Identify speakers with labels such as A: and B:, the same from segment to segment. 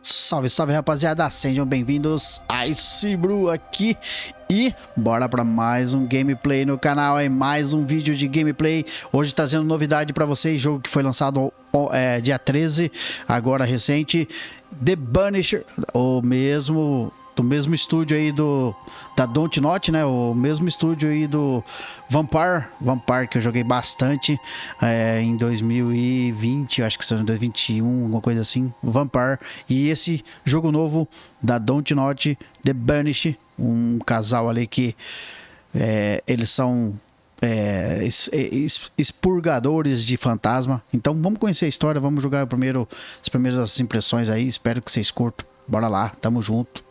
A: Salve, salve, rapaziada, sejam bem-vindos a esse Bru aqui e bora para mais um gameplay no canal, mais um vídeo de gameplay, hoje trazendo novidade para vocês, jogo que foi lançado dia 13, agora recente, The Banisher, do mesmo estúdio aí da Don't Not, né? O mesmo estúdio aí do Vampire, que eu joguei bastante em 2020, acho que são 2021, alguma coisa assim, Vampire. E esse jogo novo da Don't Not, The Banish, um casal ali que eles são expurgadores de fantasma. Então vamos conhecer a história, vamos jogar as primeiras impressões aí, espero que vocês curtam. Bora lá, tamo junto.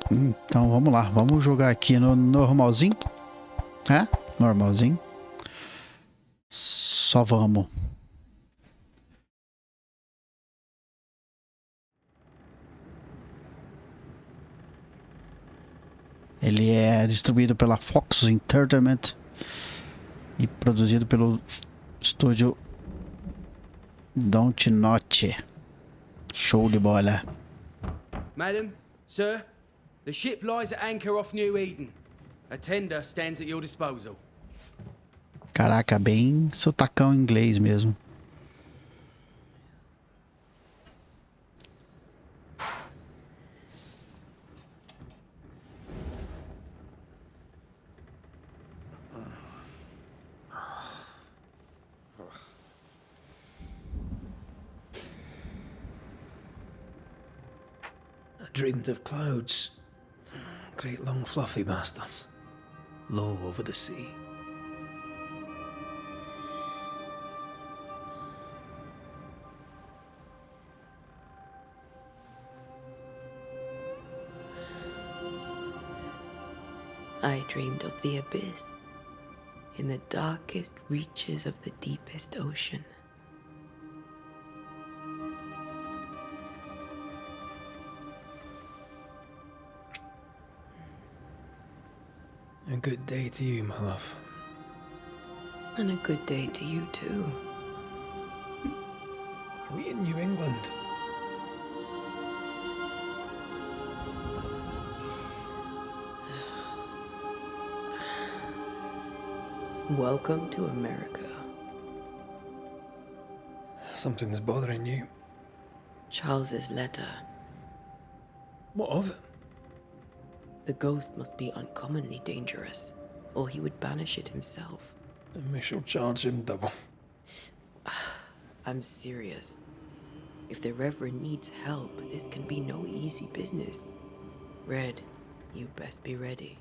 A: Então vamos lá, vamos jogar aqui no normalzinho, normalzinho, só vamos. Ele é distribuído pela Fox Entertainment e produzido pelo estúdio Don't Not. Show de bola.
B: Madam, sir, the ship lies at anchor off New Eden. A tender stands at your disposal.
A: Caraca, bem sotacão inglês mesmo.
C: I dreamed of clouds, great long fluffy bastards, low over the sea.
D: I dreamed of the abyss, in the darkest reaches of the deepest ocean.
C: A good day to you, my love.
D: And a good day to you too.
C: Are we in New England?
D: Welcome to America.
C: Something's bothering you.
D: Charles's letter.
C: What of it?
D: The ghost must be uncommonly dangerous, or he would banish it himself.
C: And we shall charge him double.
D: I'm serious. If the Reverend needs help, this can be no easy business. Red, you best be ready.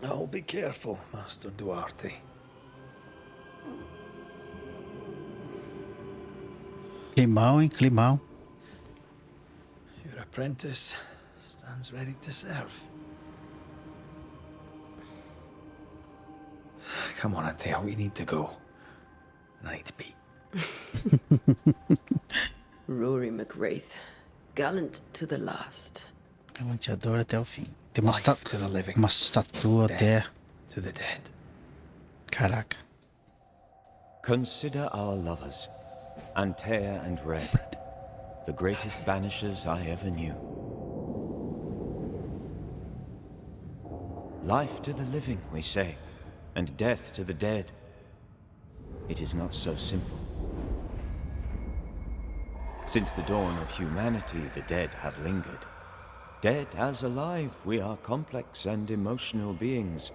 C: I'll be careful, Master Duarte.
A: Climão, hein? Climão.
C: Your apprentice stands ready to serve. Come on, Atea, we need to go. I need to pee.
D: Rory McWraith, gallant to the last.
A: Galanteador até o fim. Tem
C: Life to the living.
A: uma estatua até.
C: To the dead.
A: Caraca.
E: Consider our lovers, Antea and Red, the greatest banishers I ever knew. Life to the living, we say, and death to the dead. It is not so simple. Since the dawn of humanity, the dead have lingered. Dead as alive, we are complex and emotional beings.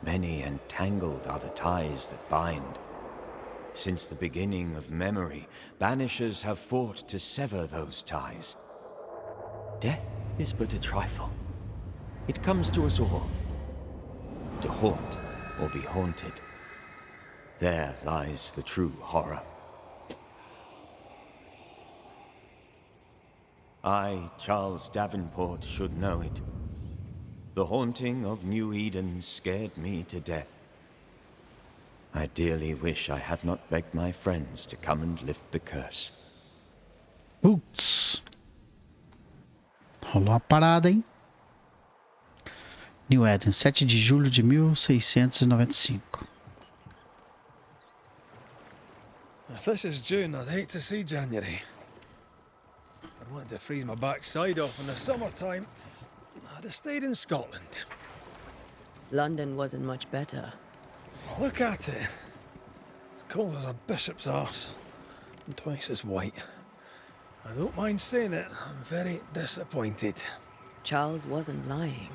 E: Many and tangled are the ties that bind. Since the beginning of memory, banishers have fought to sever those ties. Death is but a trifle. It comes to us all. To haunt or be haunted. There lies the true horror. I, Charles Davenport, should know it. The haunting of New Eden scared me to death. I dearly wish I had not begged my friends to come and lift the curse.
A: Putz. Rolou uma parada, hein? New Eden, 7 de julho de 1695.
C: If this is June, I'd hate to see January. I'd want to freeze my backside off in the summertime. I'd have stayed in Scotland.
D: London wasn't much better.
C: Look at it. As cold as a bishop's arse. And twice as white. I don't mind saying it, I'm very disappointed.
D: Charles wasn't lying.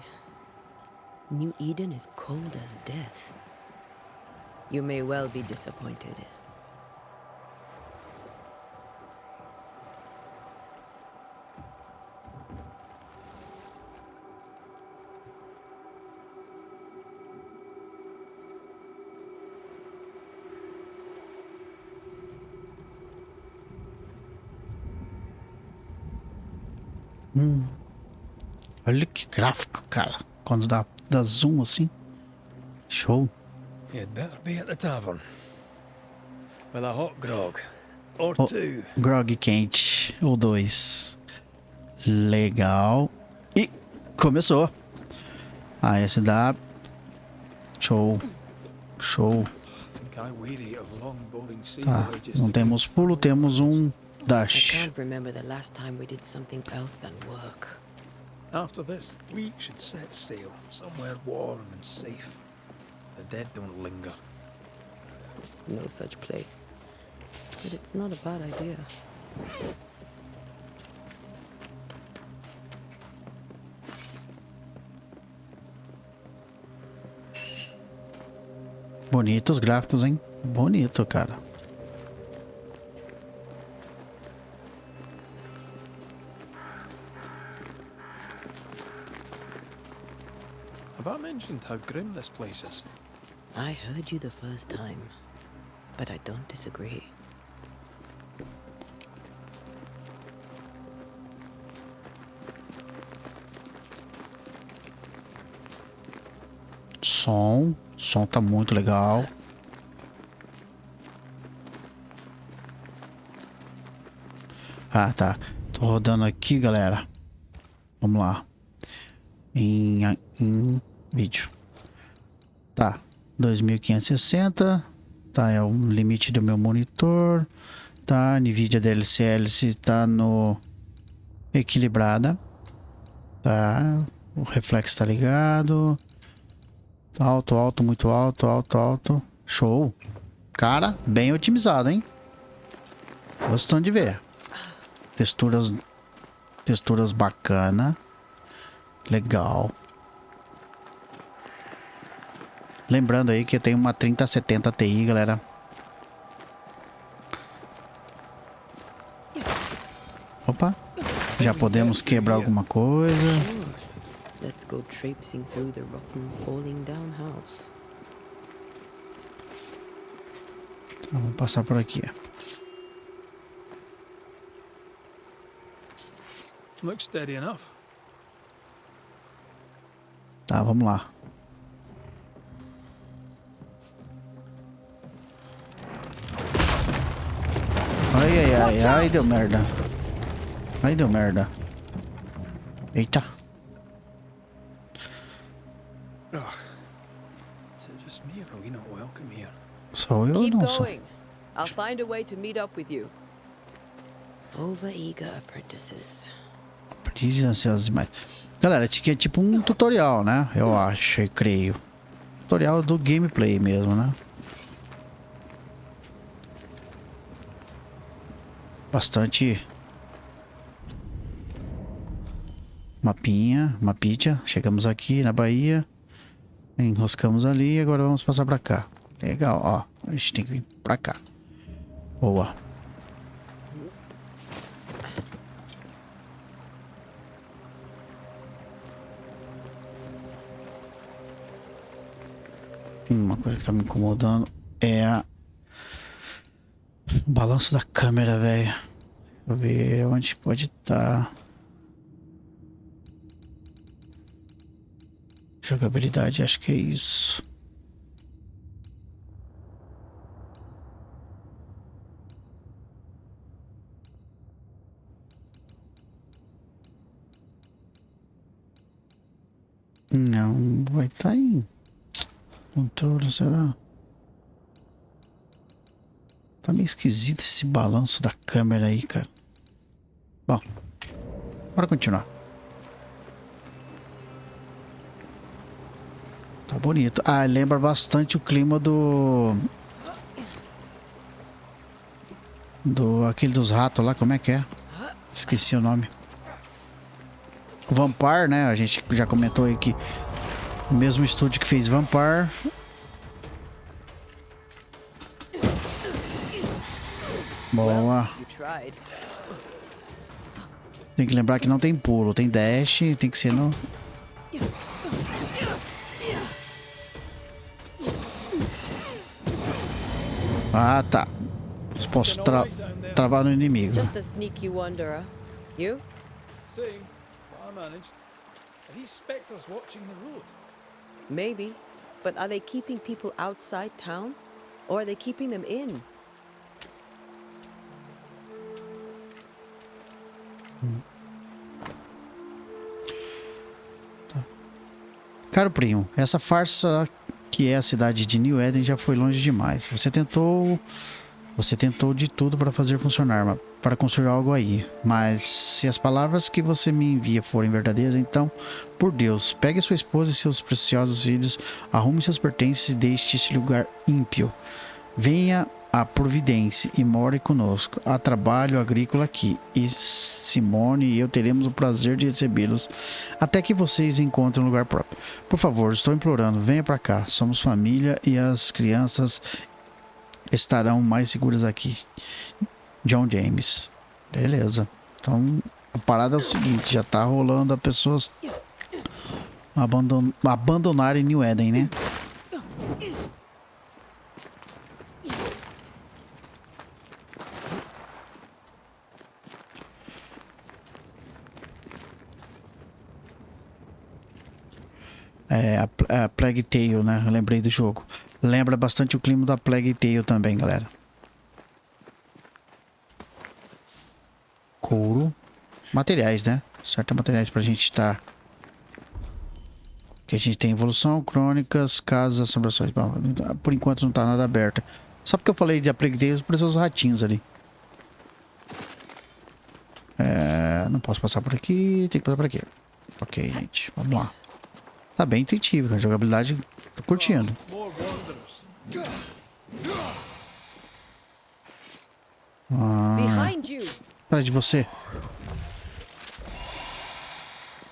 D: New Eden is cold as death. You may well be disappointed.
A: Olha que gráfico, cara. Quando dá zoom assim. Show.
C: You'd better be at the tavern. With a hot grog. Or
A: Oh,
C: two.
A: grog quente. Ou 2. Legal. E começou. Ah, esse dá. Show. Show.
C: I think I weary of long, boring sea
A: Tá.
C: voyages
A: Não
C: to
A: temos pulo, temos um
D: I
A: dash.
D: can't remember the last time we did something else than work.
C: After this, we should set sail somewhere warm and safe. The dead don't linger.
D: No such place. But it's not a bad idea.
A: Bonitos gráficos, hein? Bonito, cara.
C: Have I mentioned how grim this place is?
D: I heard you the first time, but I don't disagree.
A: Som tá muito legal. Ah, tá. Tô rodando aqui, galera. Vamos lá. Em vídeo. Tá. 2560. Tá, é o limite do meu monitor. Tá, NVIDIA DLSS tá no equilibrada. Tá. O reflexo tá ligado. Alto, muito alto. Show. Cara, bem otimizado, hein? Gostando de ver. Texturas bacana. Legal. Lembrando aí que eu tenho uma 3070 Ti, galera. Opa. Já podemos quebrar alguma coisa.
D: Let's go traipsing through the rotten, falling down house.
A: Então, vamos passar por aqui.
C: Looks steady enough.
A: Tá, vamos lá. Ai, deu merda. Eita.
C: Oh. Is it just me or are we not welcome here?
A: Sou eu ou
D: Keep
A: não sou?
D: going. I'll find a way to meet up with you. Overeager apprentices.
A: Aprendiz ansiosos demais. Galera, esse aqui é tipo um tutorial, né? Eu acho, eu creio. Tutorial do gameplay mesmo, né? Bastante mapinha. Chegamos aqui na Bahia. Enroscamos ali e agora vamos passar pra cá. Legal, ó. A gente tem que vir pra cá. Boa. Uma coisa que tá me incomodando é o balanço da câmera, velho. Deixa eu ver onde pode estar. Jogabilidade, acho que é isso. Não. vai estar em controle, será? Tá meio esquisito esse balanço da câmera aí, cara. Bom, bora continuar. Tá bonito. Ah, lembra bastante o clima do aquele dos ratos lá, como é que é? Esqueci o nome. O Vampire, né? A gente já comentou aí que o mesmo estúdio que fez Vampire. Boa. Tem que lembrar que não tem pulo, tem dash, tem que ser no... Ah, tá. Posso travar no inimigo.
D: Just a sneaky wanderer. You?
C: Same, but I managed. Are these spectres watching the road?
D: Maybe. But are they keeping people outside town? Or are they keeping them in?
A: Caro primo, essa farsa que é a cidade de New Eden já foi longe demais. Você tentou de tudo para fazer funcionar, para construir algo aí. Mas se as palavras que você me envia forem verdadeiras, então, por Deus, pegue sua esposa e seus preciosos filhos, arrume seus pertences e deixe esse lugar ímpio. Venha a Providência e more conosco. Há trabalho agrícola aqui. E Simone e eu teremos o prazer de recebê-los até que vocês encontrem um lugar próprio. Por favor, estou implorando, venha para cá. Somos família e as crianças estarão mais seguras aqui. John James. Beleza. Então, a parada é o seguinte, já tá rolando as pessoas abandonarem New Eden, né? É a Plague Tale, né? Eu lembrei do jogo. Lembra bastante o clima da Plague Tale também, galera. Couro. Materiais, né? Certo, materiais pra gente estar... Que a gente tem evolução, crônicas, casas, assombrações. Bom, por enquanto não tá nada aberto. Só porque eu falei de Plague Tale, apareceu os ratinhos ali. Não posso passar por aqui, tem que passar por aqui. Ok, gente, vamos lá. Tá bem intuitivo, a jogabilidade tô curtindo.
D: Behind you.
A: Atrás de você.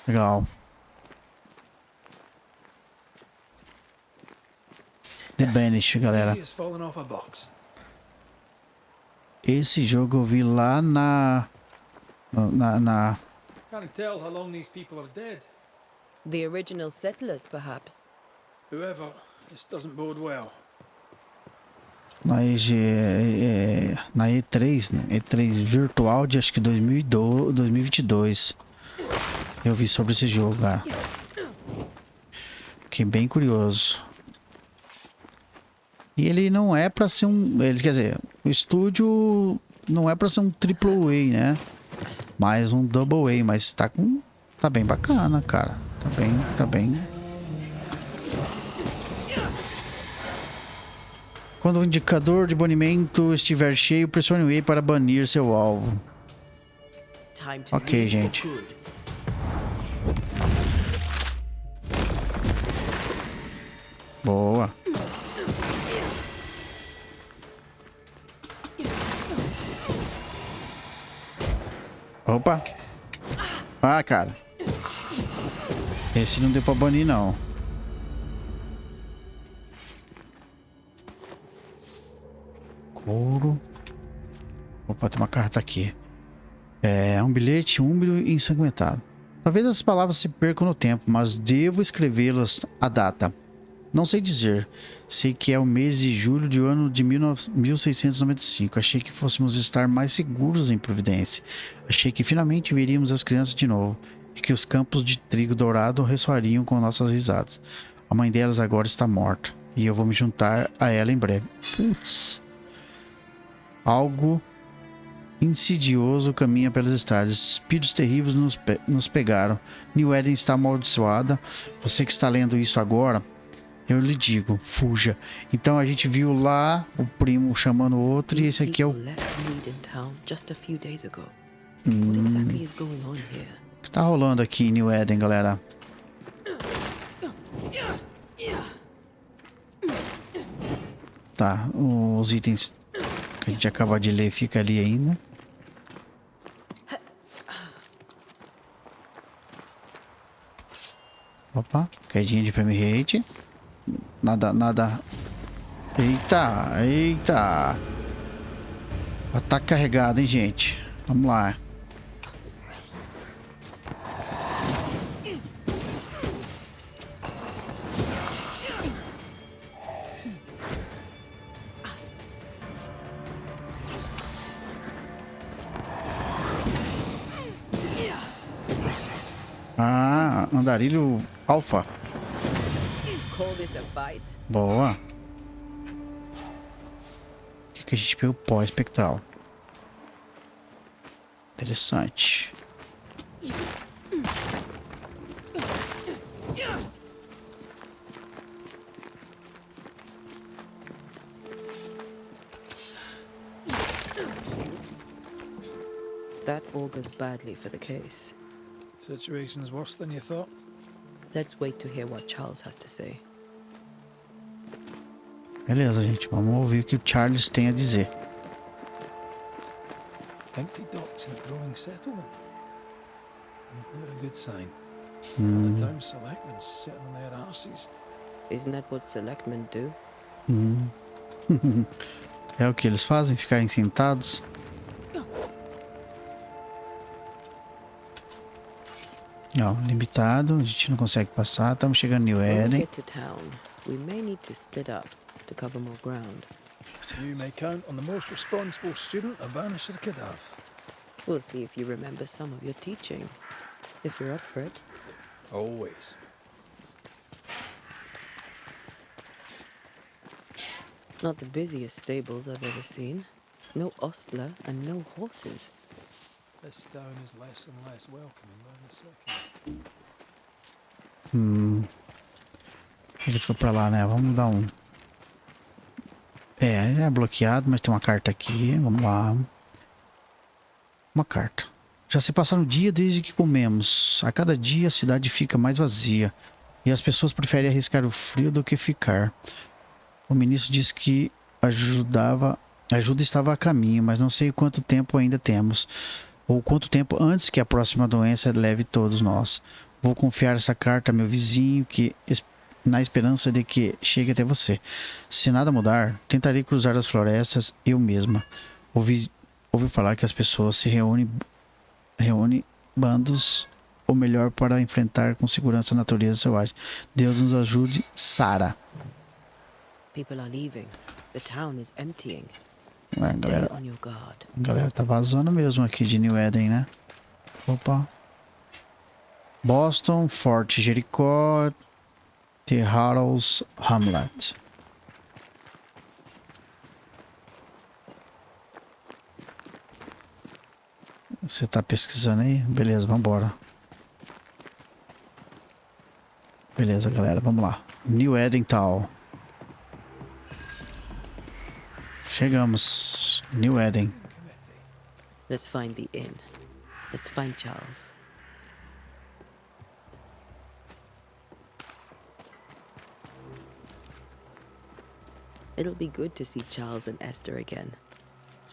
A: Legal. The Banished, galera. Esse jogo eu vi lá na...
C: Can't tell how long these people are dead.
D: The original settlers, perhaps.
C: Whoever, this doesn't bode well.
A: Na E3, né? E3 virtual de acho que 2022. Eu vi sobre esse jogo, cara. Fiquei bem curioso. E ele não é pra ser um... Quer dizer, o estúdio não é pra ser um AAA, né? Mais um Double A, mas tá bem bacana, cara. Tá bem. Quando o indicador de banimento estiver cheio, pressione o E para banir seu alvo. Ok, gente. Boa. Opa. Ah, cara. Esse não deu pra banir, não. Couro. Opa, tem uma carta aqui. É um bilhete úmido e ensanguentado. Talvez as palavras se percam no tempo, mas devo escrevê-las à data. Não sei dizer. Sei que é o mês de julho do ano de 1695. Achei que fôssemos estar mais seguros em Providência. Achei que finalmente veríamos as crianças de novo. E que os campos de trigo dourado ressoariam com nossas risadas. A mãe delas agora está morta. E eu vou me juntar a ela em breve. Putz. Algo insidioso caminha pelas estradas. Espíritos terríveis nos pegaram. New Eden está amaldiçoada. Você que está lendo isso agora, eu lhe digo, fuja. Então a gente viu lá o primo chamando o outro e esse aqui é o... O que tá rolando aqui em New Eden, galera? Tá, os itens que a gente acabou de ler fica ali ainda. Opa, quedinha de frame rate. Nada. Eita. Ataque carregado, hein, gente. Vamos lá. Ah, andarilho alfa. Boa. O que a gente pegou? Pó espectral. Interessante.
D: That augurs badly for the case.
C: Situation's worse than you thought.
D: Let's wait to hear what Charles has to say.
A: Beleza, gente. Vamos ouvir o que o Charles tem a dizer.
C: Empty docks in a growing settlement. Never a good sign. The town selectmen sitting on their arses.
D: Isn't that what selectmen do?
A: É o que eles fazem? Ficarem sentados? Ó, limitado. A gente não consegue passar. Estamos chegando em New
D: When we
A: Eden.
D: get to town, we may need to split up to cover more ground.
C: You may count on the most responsible student a banisher could have.
D: We'll see if you remember some of your teaching. If you're up for it.
C: Always.
D: Not the busiest stables I've ever seen. No ostler and no horses.
C: This town is less and less welcoming by the second.
A: Ele foi pra lá, né? Vamos dar um... É, ele é bloqueado, mas tem uma carta aqui. Vamos lá. Uma carta. Já se passaram um dia desde que comemos. A cada dia a cidade fica mais vazia. E as pessoas preferem arriscar o frio do que ficar. O ministro disse que ajuda estava a caminho, mas não sei quanto tempo ainda temos. Ou quanto tempo antes que a próxima doença leve todos nós. Vou confiar essa carta a meu vizinho, na esperança de que chegue até você. Se nada mudar, tentarei cruzar as florestas eu mesma. Ouvi falar que as pessoas se reúnem bandos, ou melhor, para enfrentar com segurança a natureza selvagem. Deus nos ajude, Sarah.
D: People are leaving. The town is emptying.
A: A
D: Stay on your guard.
A: galera tá vazando mesmo aqui de New Eden, né? Opa. Boston, Fort Jericó, The Harrows Hamlet. Você tá pesquisando aí? Beleza, vambora. Beleza, galera, vamos lá. New Eden tal. Chegamos. New Eden.
D: Let's find the inn. Let's find Charles. It'll be good to see Charles and Esther again.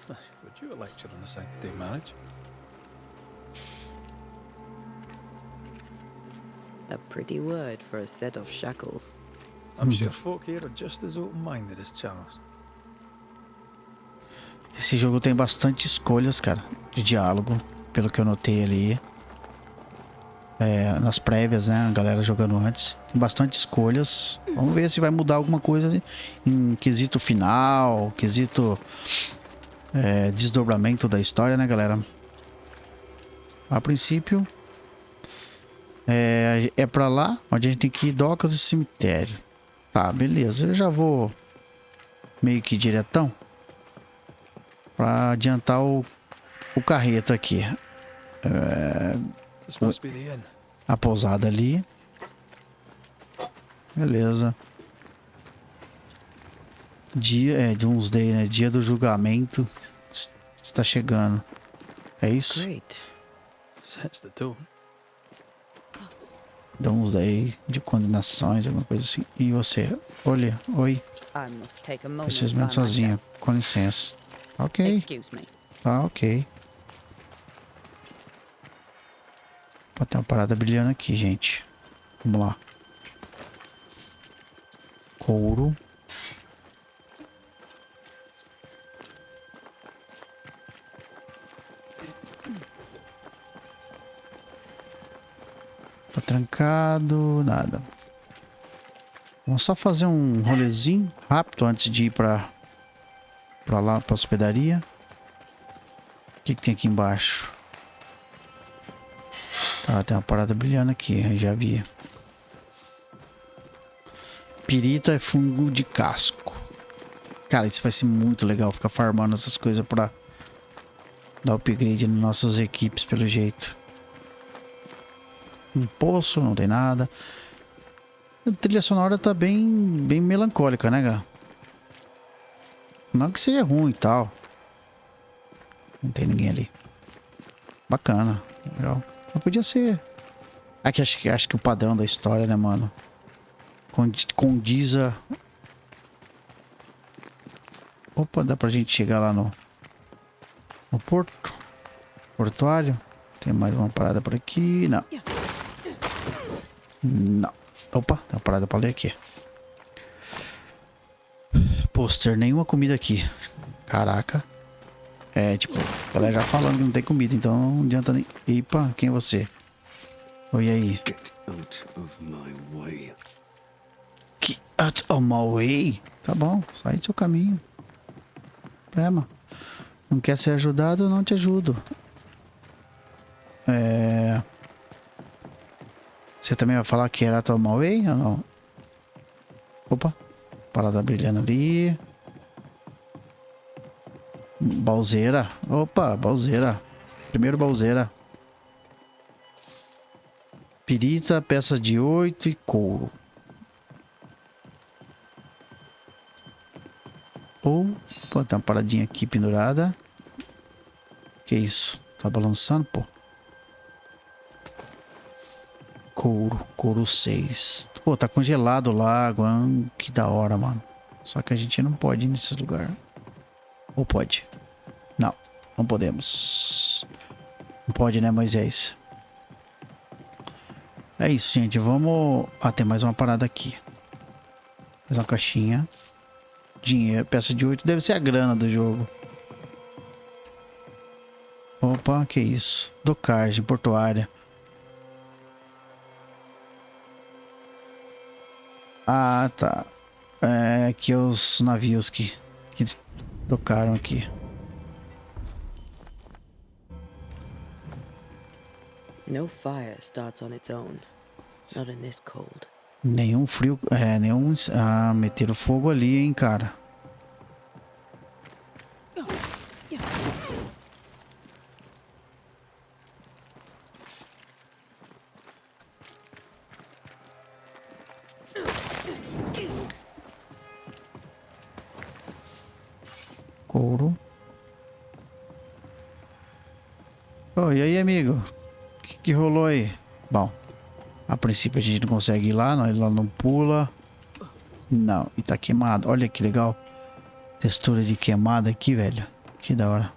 C: Would you a lecture on the sanctity of marriage?
D: A pretty word for a set of shackles.
C: I'm sure folk here are just as open-minded as Charles.
A: Esse jogo tem bastante escolhas, cara, de diálogo, pelo que eu notei ali. Nas prévias, né, a galera jogando antes. Tem bastante escolhas. Vamos ver se vai mudar alguma coisa em quesito final, quesito desdobramento da história, né, galera? A princípio, é pra lá, onde a gente tem que ir, docas e cemitério. Tá, beleza. Eu já vou meio que diretão. Pra adiantar o o carreto aqui.
C: This must be the inn.
A: A pousada ali. Beleza. Dia, Doomsday, né? Dia do julgamento está chegando. É isso?
D: Great.
C: Sets the tone.
A: Doomsday de condenações, alguma coisa assim. E você? Olha, oi.
F: I must take a moment
A: Preciso
F: by
A: mesmo sozinha.
F: myself.
A: Com licença. Ok.
F: Excuse me.
A: Tá, ok. Pode ter uma parada brilhando aqui, gente. Vamos lá. Couro. Tá trancado, nada. Vamos só fazer um rolezinho rápido antes de ir pra lá, pra hospedaria. O que tem aqui embaixo? Tá, tem uma parada brilhando aqui, eu já vi. Pirita é fungo de casco. Cara, isso vai ser muito legal, ficar farmando essas coisas pra dar upgrade nas nossas equipes, pelo jeito. Um poço, não tem nada. A trilha sonora tá bem melancólica, né, cara? Não que seja ruim e tal. Não tem ninguém ali. Bacana, legal. Mas podia ser. Aqui acho que o padrão da história, né, mano? Condiza. Opa, dá pra gente chegar lá no porto. Portuário. Tem mais uma parada por aqui. Não. Não. Opa, tem uma parada pra ler aqui. Pôster, nenhuma comida aqui. Caraca. É, tipo, a galera já falando que não tem comida, então não adianta nem... Epa, quem é você? Oi, aí.
G: Get out of my way.
A: Get out of my way? Tá bom, sai do seu caminho. Problema. Não quer ser ajudado, eu não te ajudo. Você também vai falar que era tomar way ou não? Opa, parada brilhando ali. Balzeira. Opa, balzeira. Primeiro balzeira. Pirita, peça de 8 e couro. Opa, tem uma paradinha aqui pendurada. Que isso? Tá balançando, pô. Couro 6. Pô, tá congelado o lago. Que da hora, mano. Só que a gente não pode ir nesse lugar. Ou pode? Não, não podemos. Não pode, né, Moisés? É isso, gente. Vamos... Ah, tem mais uma parada aqui. Mais uma caixinha. Dinheiro, peça de 8. Deve ser a grana do jogo. Opa, que isso? Docagem, portuária. Ah, tá. É, aqui os navios que tocaram aqui.
D: No fire starts on its own. Not in this cold.
A: Nenhum frio, meteram fogo ali, hein, cara. Couro. Oh, e aí, amigo? O que rolou aí? Bom, a princípio a gente não consegue ir lá, não, não pula. Não, e tá queimado. Olha que legal. Textura de queimada aqui, velho. Que da hora.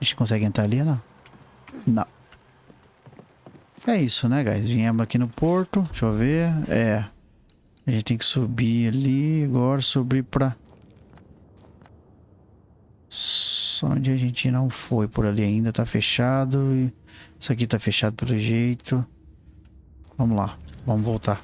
A: A gente consegue entrar ali, não? Não. É isso, né, guys? Viemos aqui no porto. Deixa eu ver. A gente tem que subir ali. Agora subir pra... Só onde a gente não foi por ali ainda. Tá fechado. E isso aqui tá fechado pelo jeito. Vamos lá. Vamos voltar.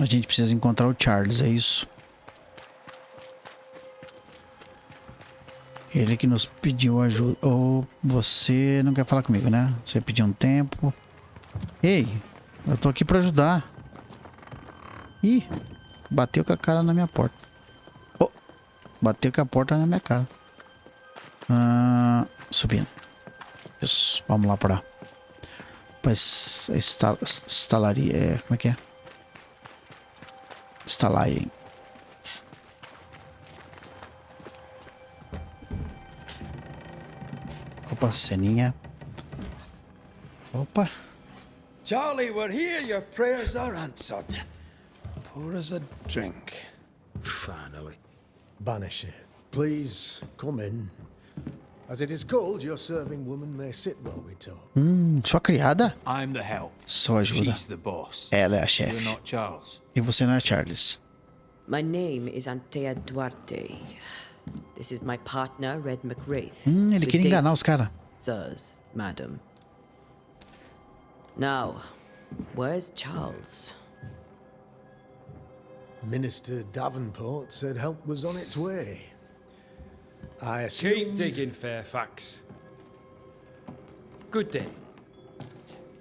A: A gente precisa encontrar o Charles, é isso? Ele que nos pediu ajuda. Ou você não quer falar comigo, né? Você pediu um tempo. Ei, eu tô aqui pra ajudar. Ih, Bateu com a cara na minha porta. Oh, bateu com a porta na minha cara. Subindo. Isso, vamos lá pra estalaria. Como é que é? Estalagem. Opa, ceninha. Opa.
C: Charlie, we're here. Your prayers are answered. Pour us a drink.
B: Finally.
F: Banisher, please come in. As it is cold, your serving woman may sit while we talk.
A: Sua criada?
H: I'm the help.
A: Só ajuda.
H: She's the boss.
A: Ela é a
H: You're
A: chefe.
H: not Charles.
A: E você não é Charles.
D: My name is Antea Duarte. This is my partner, Red McWraith.
A: Ele
D: The
A: queria enganar
D: date,
A: os caras.
D: Sirs, madam. Now, where's Charles?
F: Minister Davenport said help was on its way. I
I: Keep
F: assumed...
I: digging, Fairfax. Good day.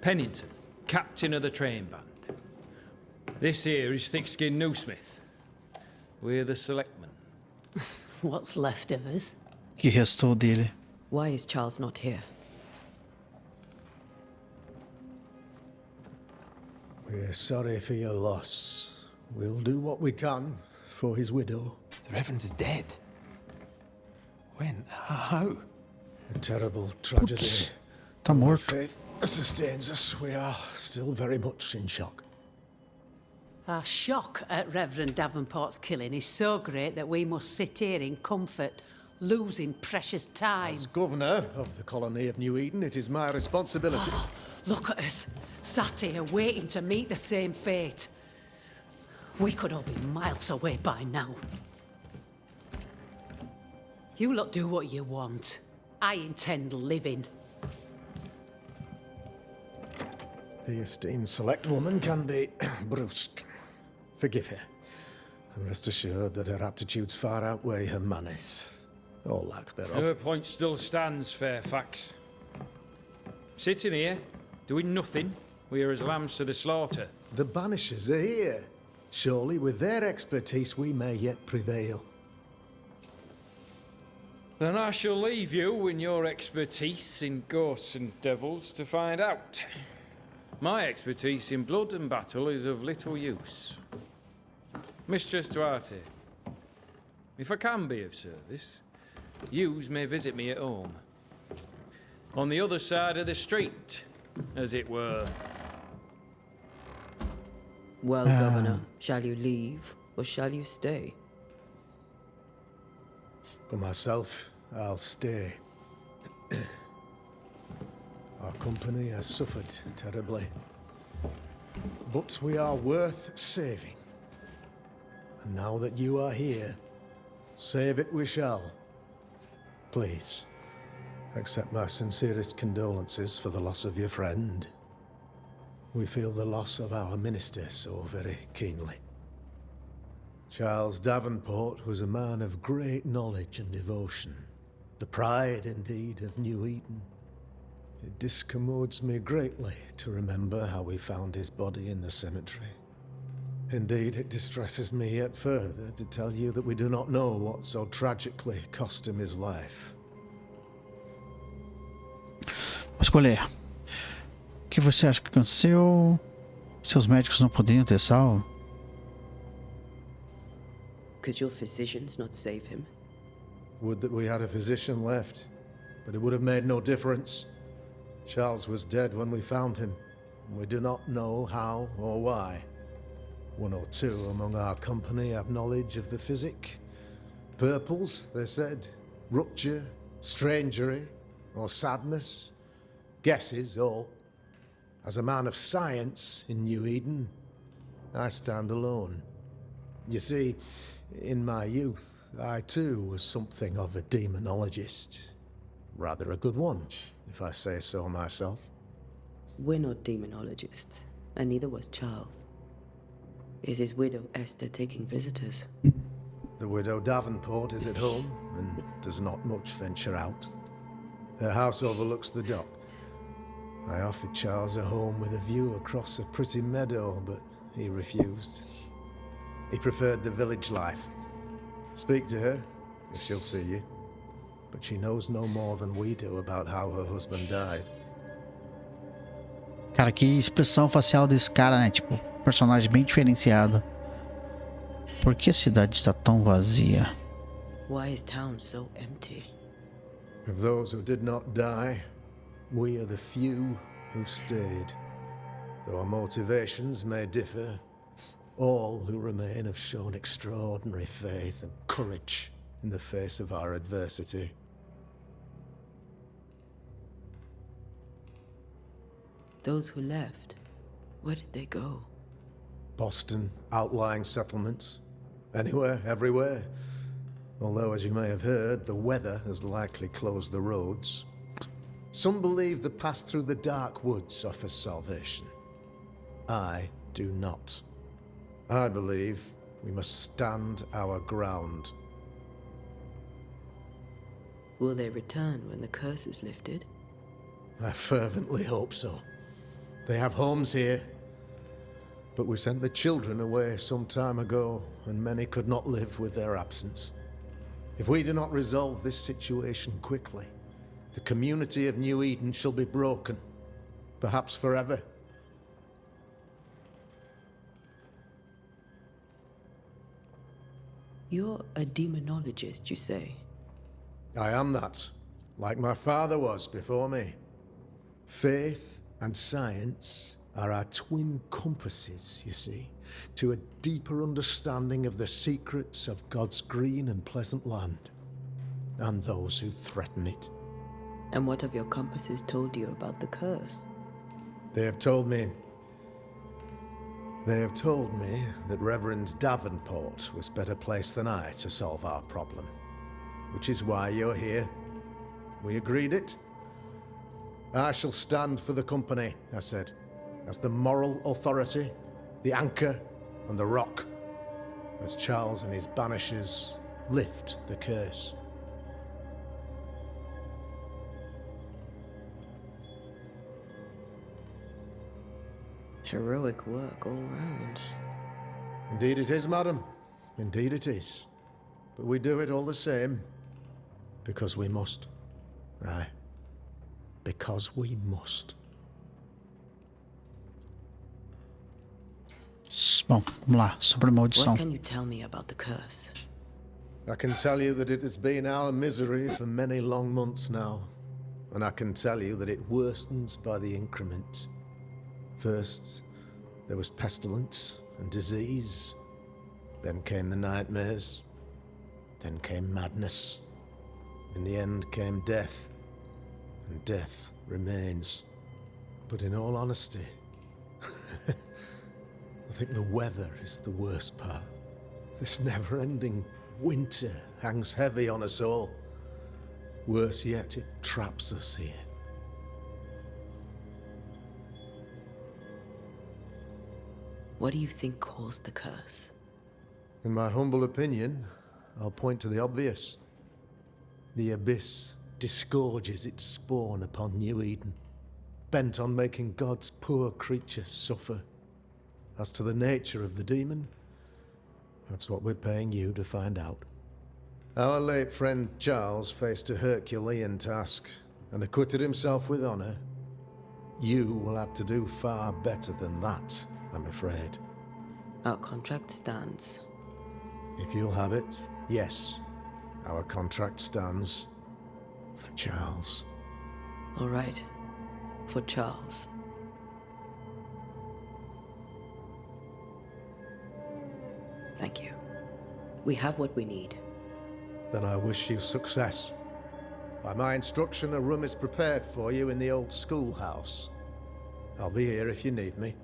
I: Pennington, captain of the train band. This here is thick-skinned Newsmith. We're the selectmen.
J: What's left of us?
A: Que restou dele.
D: Why is Charles not here?
F: We're sorry for your loss. We'll do what we can for his widow.
H: The Reverend is dead. When? How?
F: A terrible tragedy.
A: Tá
F: Our
A: morto.
F: faith sustains us. We are still very much in shock.
J: Our shock at Reverend Davenport's killing is so great that we must sit here in comfort, losing precious time.
F: As governor of the colony of New Eden, it is my responsibility.
J: Look at us, sat here waiting to meet the same fate. We could all be miles away by now. You lot do what you want. I intend living.
F: The esteemed select woman can be brusque. Forgive her. And rest assured that her aptitudes far outweigh her manners. Or lack thereof.
I: Her point still stands, Fairfax. Sitting here, doing nothing, we're as lambs to the slaughter.
F: The Banishers are here. Surely with their expertise we may yet prevail.
I: Then I shall leave you and your expertise in ghosts and devils to find out. My expertise in blood and battle is of little use. Mistress Duarte, if I can be of service, yous may visit me at home. On the other side of the street, as it were.
D: Well, Governor, shall you leave or shall you stay?
F: For myself, I'll stay. Our company has suffered terribly. But we are worth saving. And now that you are here, save it we shall. Please, accept my sincerest condolences for the loss of your friend. We feel the loss of our minister so very keenly. Charles Davenport was a man of great knowledge and devotion. The pride, indeed, of New Eden. It discommodes me greatly to remember how we found his body in the cemetery. Indeed, it distresses me yet further to tell you that we do not know what so tragically cost him his life.
A: Vou escolher. O que você acha que aconteceu? Seus médicos não poderiam ter salvo?
D: Could your physicians not save him?
F: Would that we had a physician left, but it would have made no difference. Charles was dead when we found him, and we do not know how or why. One or two among our company have knowledge of the physic. Purples, they said, rupture, strangery, or sadness. Guesses, all. As a man of science in New Eden, I stand alone. You see, in my youth, I too was something of a demonologist. Rather a good one, if I say so myself.
D: We're not demonologists, and neither was Charles. Is his widow Esther taking visitors?
F: The widow Davenport is at home and does not much venture out. Their house overlooks the dock. I offered Charles a home with a view across a pretty meadow, but he refused. He preferred the village life. Speak to her, if she'll see you. But she knows no more than we do about how her husband died.
A: Cara, que expressão facial desse cara, né? Tipo, personagem bem diferenciado. Por que a cidade está tão vazia?
D: Why is town so empty?
F: Of those who did not die, we are the few who stayed. Though our motivations may differ, all who remain have shown extraordinary faith and courage in the face of our adversity.
D: Those who left, where did they go?
F: Boston, outlying settlements. Anywhere, everywhere. Although, as you may have heard, the weather has likely closed the roads. Some believe the path through the dark woods offers salvation. I do not. I believe we must stand our ground.
D: Will they return when the curse is lifted?
F: I fervently hope so. They have homes here. But we sent the children away some time ago, and many could not live with their absence. If we do not resolve this situation quickly, the community of New Eden shall be broken, perhaps forever.
D: You're a demonologist, you say?
F: I am that, like my father was before me. Faith and science are our twin compasses, you see, to a deeper understanding of the secrets of God's green and pleasant land, and those who threaten it.
D: And what have your compasses told you about the curse?
F: They have told me that Reverend Davenport was better placed than I to solve our problem. Which is why you're here. We agreed it. I shall stand for the company, I said, as the moral authority, the anchor, and the rock, as Charles and his banishers lift the curse.
D: Heroic work all round.
F: Indeed it is, madam. Indeed it is. But we do it all the same. Because we must. Aye. Because we must.
A: Bom, vamos lá, sobre a maldição.
D: What can you tell me about the curse?
F: I can tell you that it has been our misery for many long months now. And I can tell you that it worstens by the increment. First, there was pestilence and disease. Then came the nightmares. Then came madness. In the end came death. And death remains. But in all honesty, I think the weather is the worst part. This never-ending winter hangs heavy on us all. Worse yet, it traps us here.
D: What do you think caused the curse?
F: In my humble opinion, I'll point to the obvious. The abyss disgorges its spawn upon New Eden, bent on making God's poor creatures suffer. As to the nature of the demon, that's what we're paying you to find out. Our late friend Charles faced a Herculean task and acquitted himself with honor. You will have to do far better than that, I'm afraid.
D: Our contract stands.
F: If you'll have it, yes. Our contract stands for Charles.
D: All right. For Charles. Thank you. We have what we need.
F: Then I wish you success. By my instruction, a room is prepared for you in the old schoolhouse. I'll be here if you need me.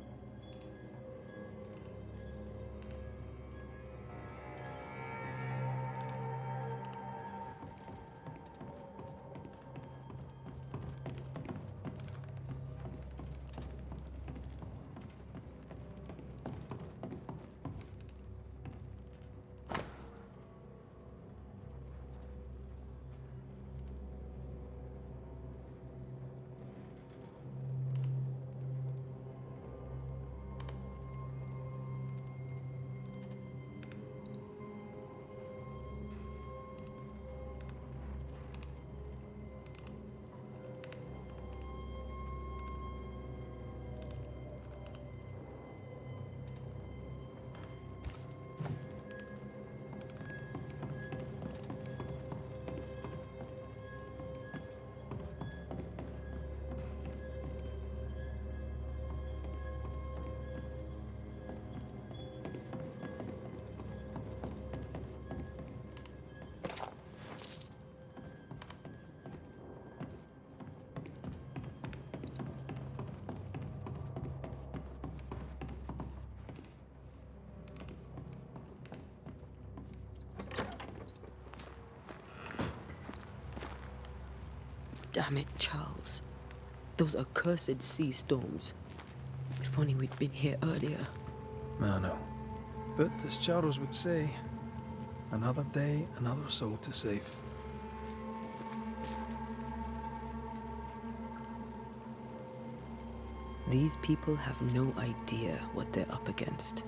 D: Damn it, Charles. Those accursed sea storms. If only we'd been here earlier.
C: I know. But as Charles would say, another day, another soul to save.
D: These people have no idea what they're up against.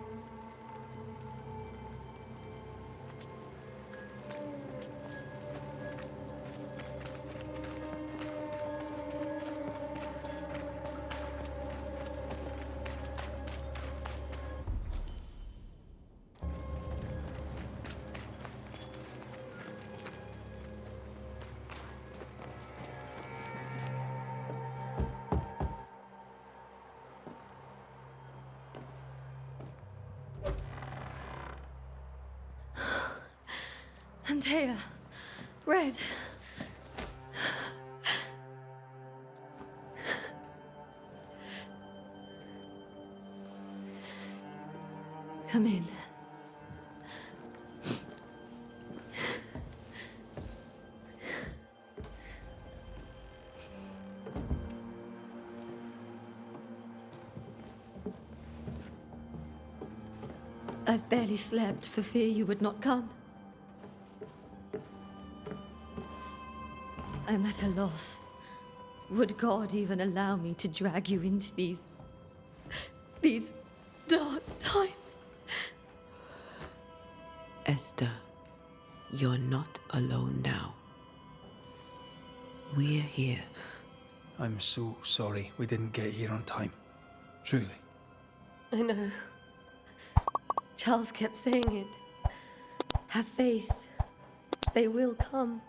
K: Antea, Red. Come in. I've barely slept for fear you would not come. I'm at a loss. Would God even allow me to drag you into these dark times?
D: Esther, you're not alone now. We're here.
C: I'm so sorry we didn't get here on time. Truly.
K: I know. Charles kept saying it. Have faith. They will come.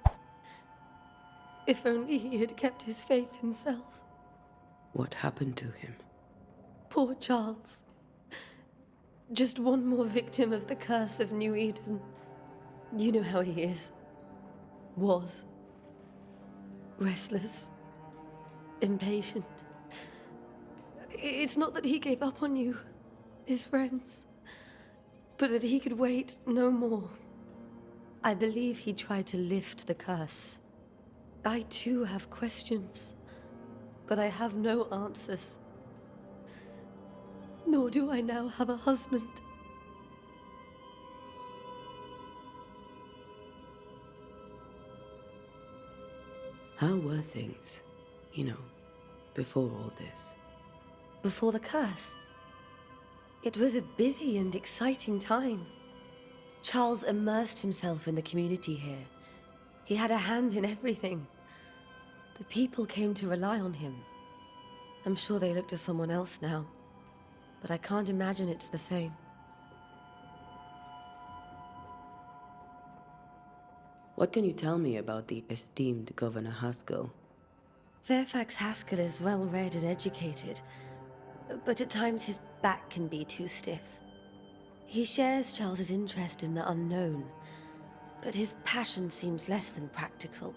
K: If only he had kept his faith himself.
D: What happened to him?
K: Poor Charles. Just one more victim of the curse of New Eden. You know how he is. Was. Restless. Impatient. It's not that he gave up on you, his friends, but that he could wait no more. I believe he tried to lift the curse. I too have questions, but I have no answers. Nor do I now have a husband.
D: How were things, before all this?
K: Before the curse? It was a busy and exciting time. Charles immersed himself in the community here. He had a hand in everything. The people came to rely on him. I'm sure they look to someone else now, but I can't imagine it's the same.
D: What can you tell me about the esteemed Governor Haskell?
K: Fairfax Haskell is well-read and educated, but at times his back can be too stiff. He shares Charles's interest in the unknown, but his passion seems less than practical.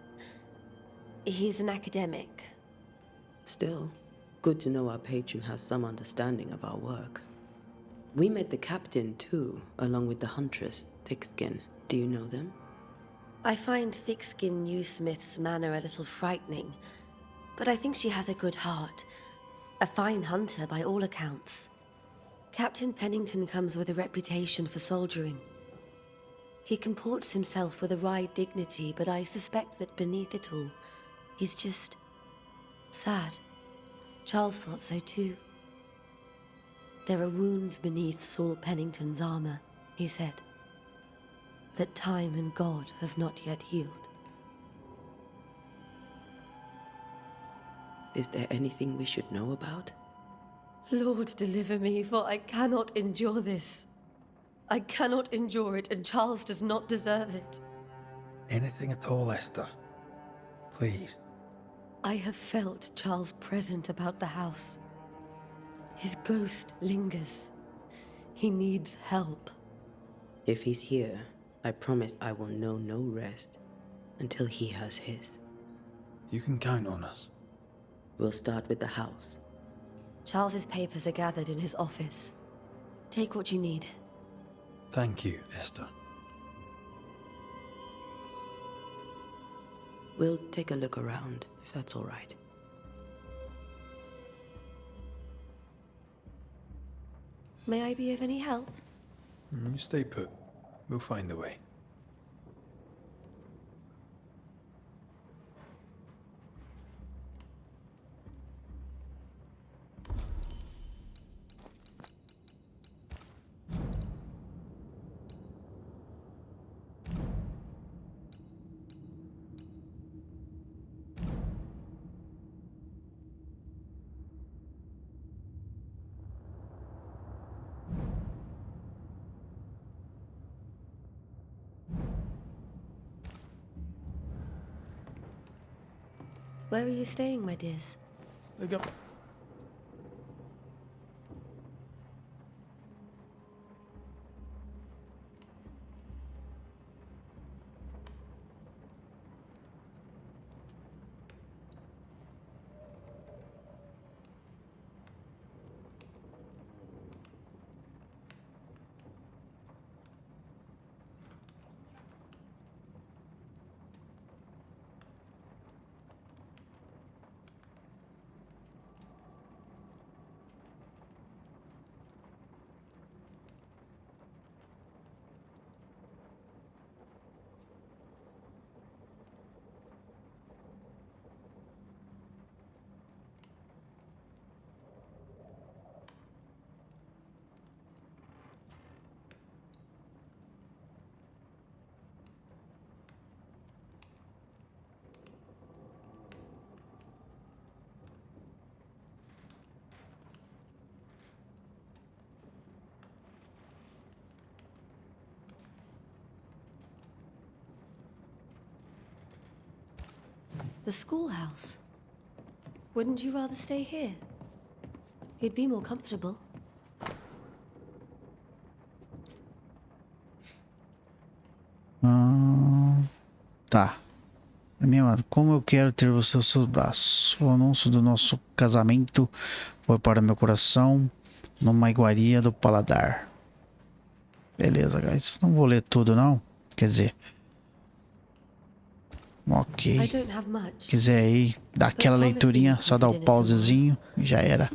K: He's an academic.
D: Still, good to know our patron has some understanding of our work. We met the captain, too, along with the huntress, Thickskin. Do you know them?
K: I find Thickskin Newsmith's manner a little frightening, but I think she has a good heart. A fine hunter by all accounts. Captain Pennington comes with a reputation for soldiering. He comports himself with a wry dignity, but I suspect that beneath it all, he's just sad. Charles thought so too. There are wounds beneath Saul Pennington's armor, he said, that time and God have not yet healed.
D: Is there anything we should know about?
K: Lord, deliver me, for I cannot endure this. I cannot endure it, and Charles does not deserve it.
C: Anything at all, Esther. Please.
K: I have felt Charles present about the house. His ghost lingers. He needs help.
D: If he's here, I promise I will know no rest until he has his.
C: You can count on us.
D: We'll start with the house.
K: Charles's papers are gathered in his office. Take what you need.
C: Thank you, Esther.
D: We'll take a look around, if that's all right.
K: May I be of any help?
C: You stay put. We'll find the way.
K: Where are you staying, my dears?
C: Look up.
K: The schoolhouse. Wouldn't you rather stay here? You'd be more comfortable.
A: Tá. Minha amada, como eu quero ter você aos seus braços. O anúncio do nosso casamento foi para meu coração numa iguaria do paladar. Beleza, guys. Não vou ler tudo, não. Quer dizer... Ok. Quiser aí dar aquela leiturinha, só dá o pausezinho e já era.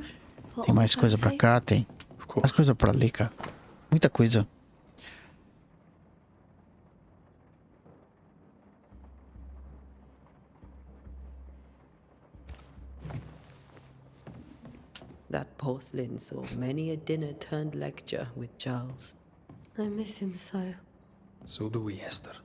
A: Tem mais coisa pra cá? Tem. Mais coisa pra ler, cara. Muita coisa.
D: That porcelain saw many a dinner turned lecture with Charles.
K: I miss him so.
C: So do we, Esther.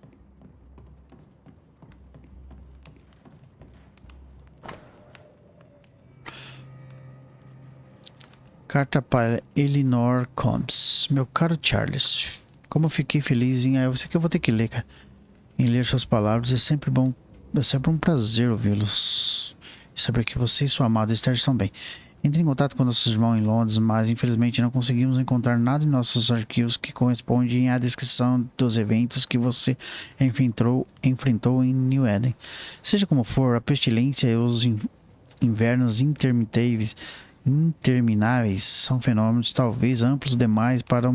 A: Carta para Elinor Combs. Meu caro Charles, como eu fiquei feliz em... Você que eu vou ter que ler, cara. Em ler suas palavras, é sempre bom... É sempre um prazer ouvi-los. E saber que você e sua amada Esther estão bem. Entrei em contato com nossos irmãos em Londres, mas infelizmente não conseguimos encontrar nada em nossos arquivos que correspondem à descrição dos eventos que você enfrentou em New Eden. Seja como for, a pestilência e os invernos intermináveis são fenômenos talvez amplos demais para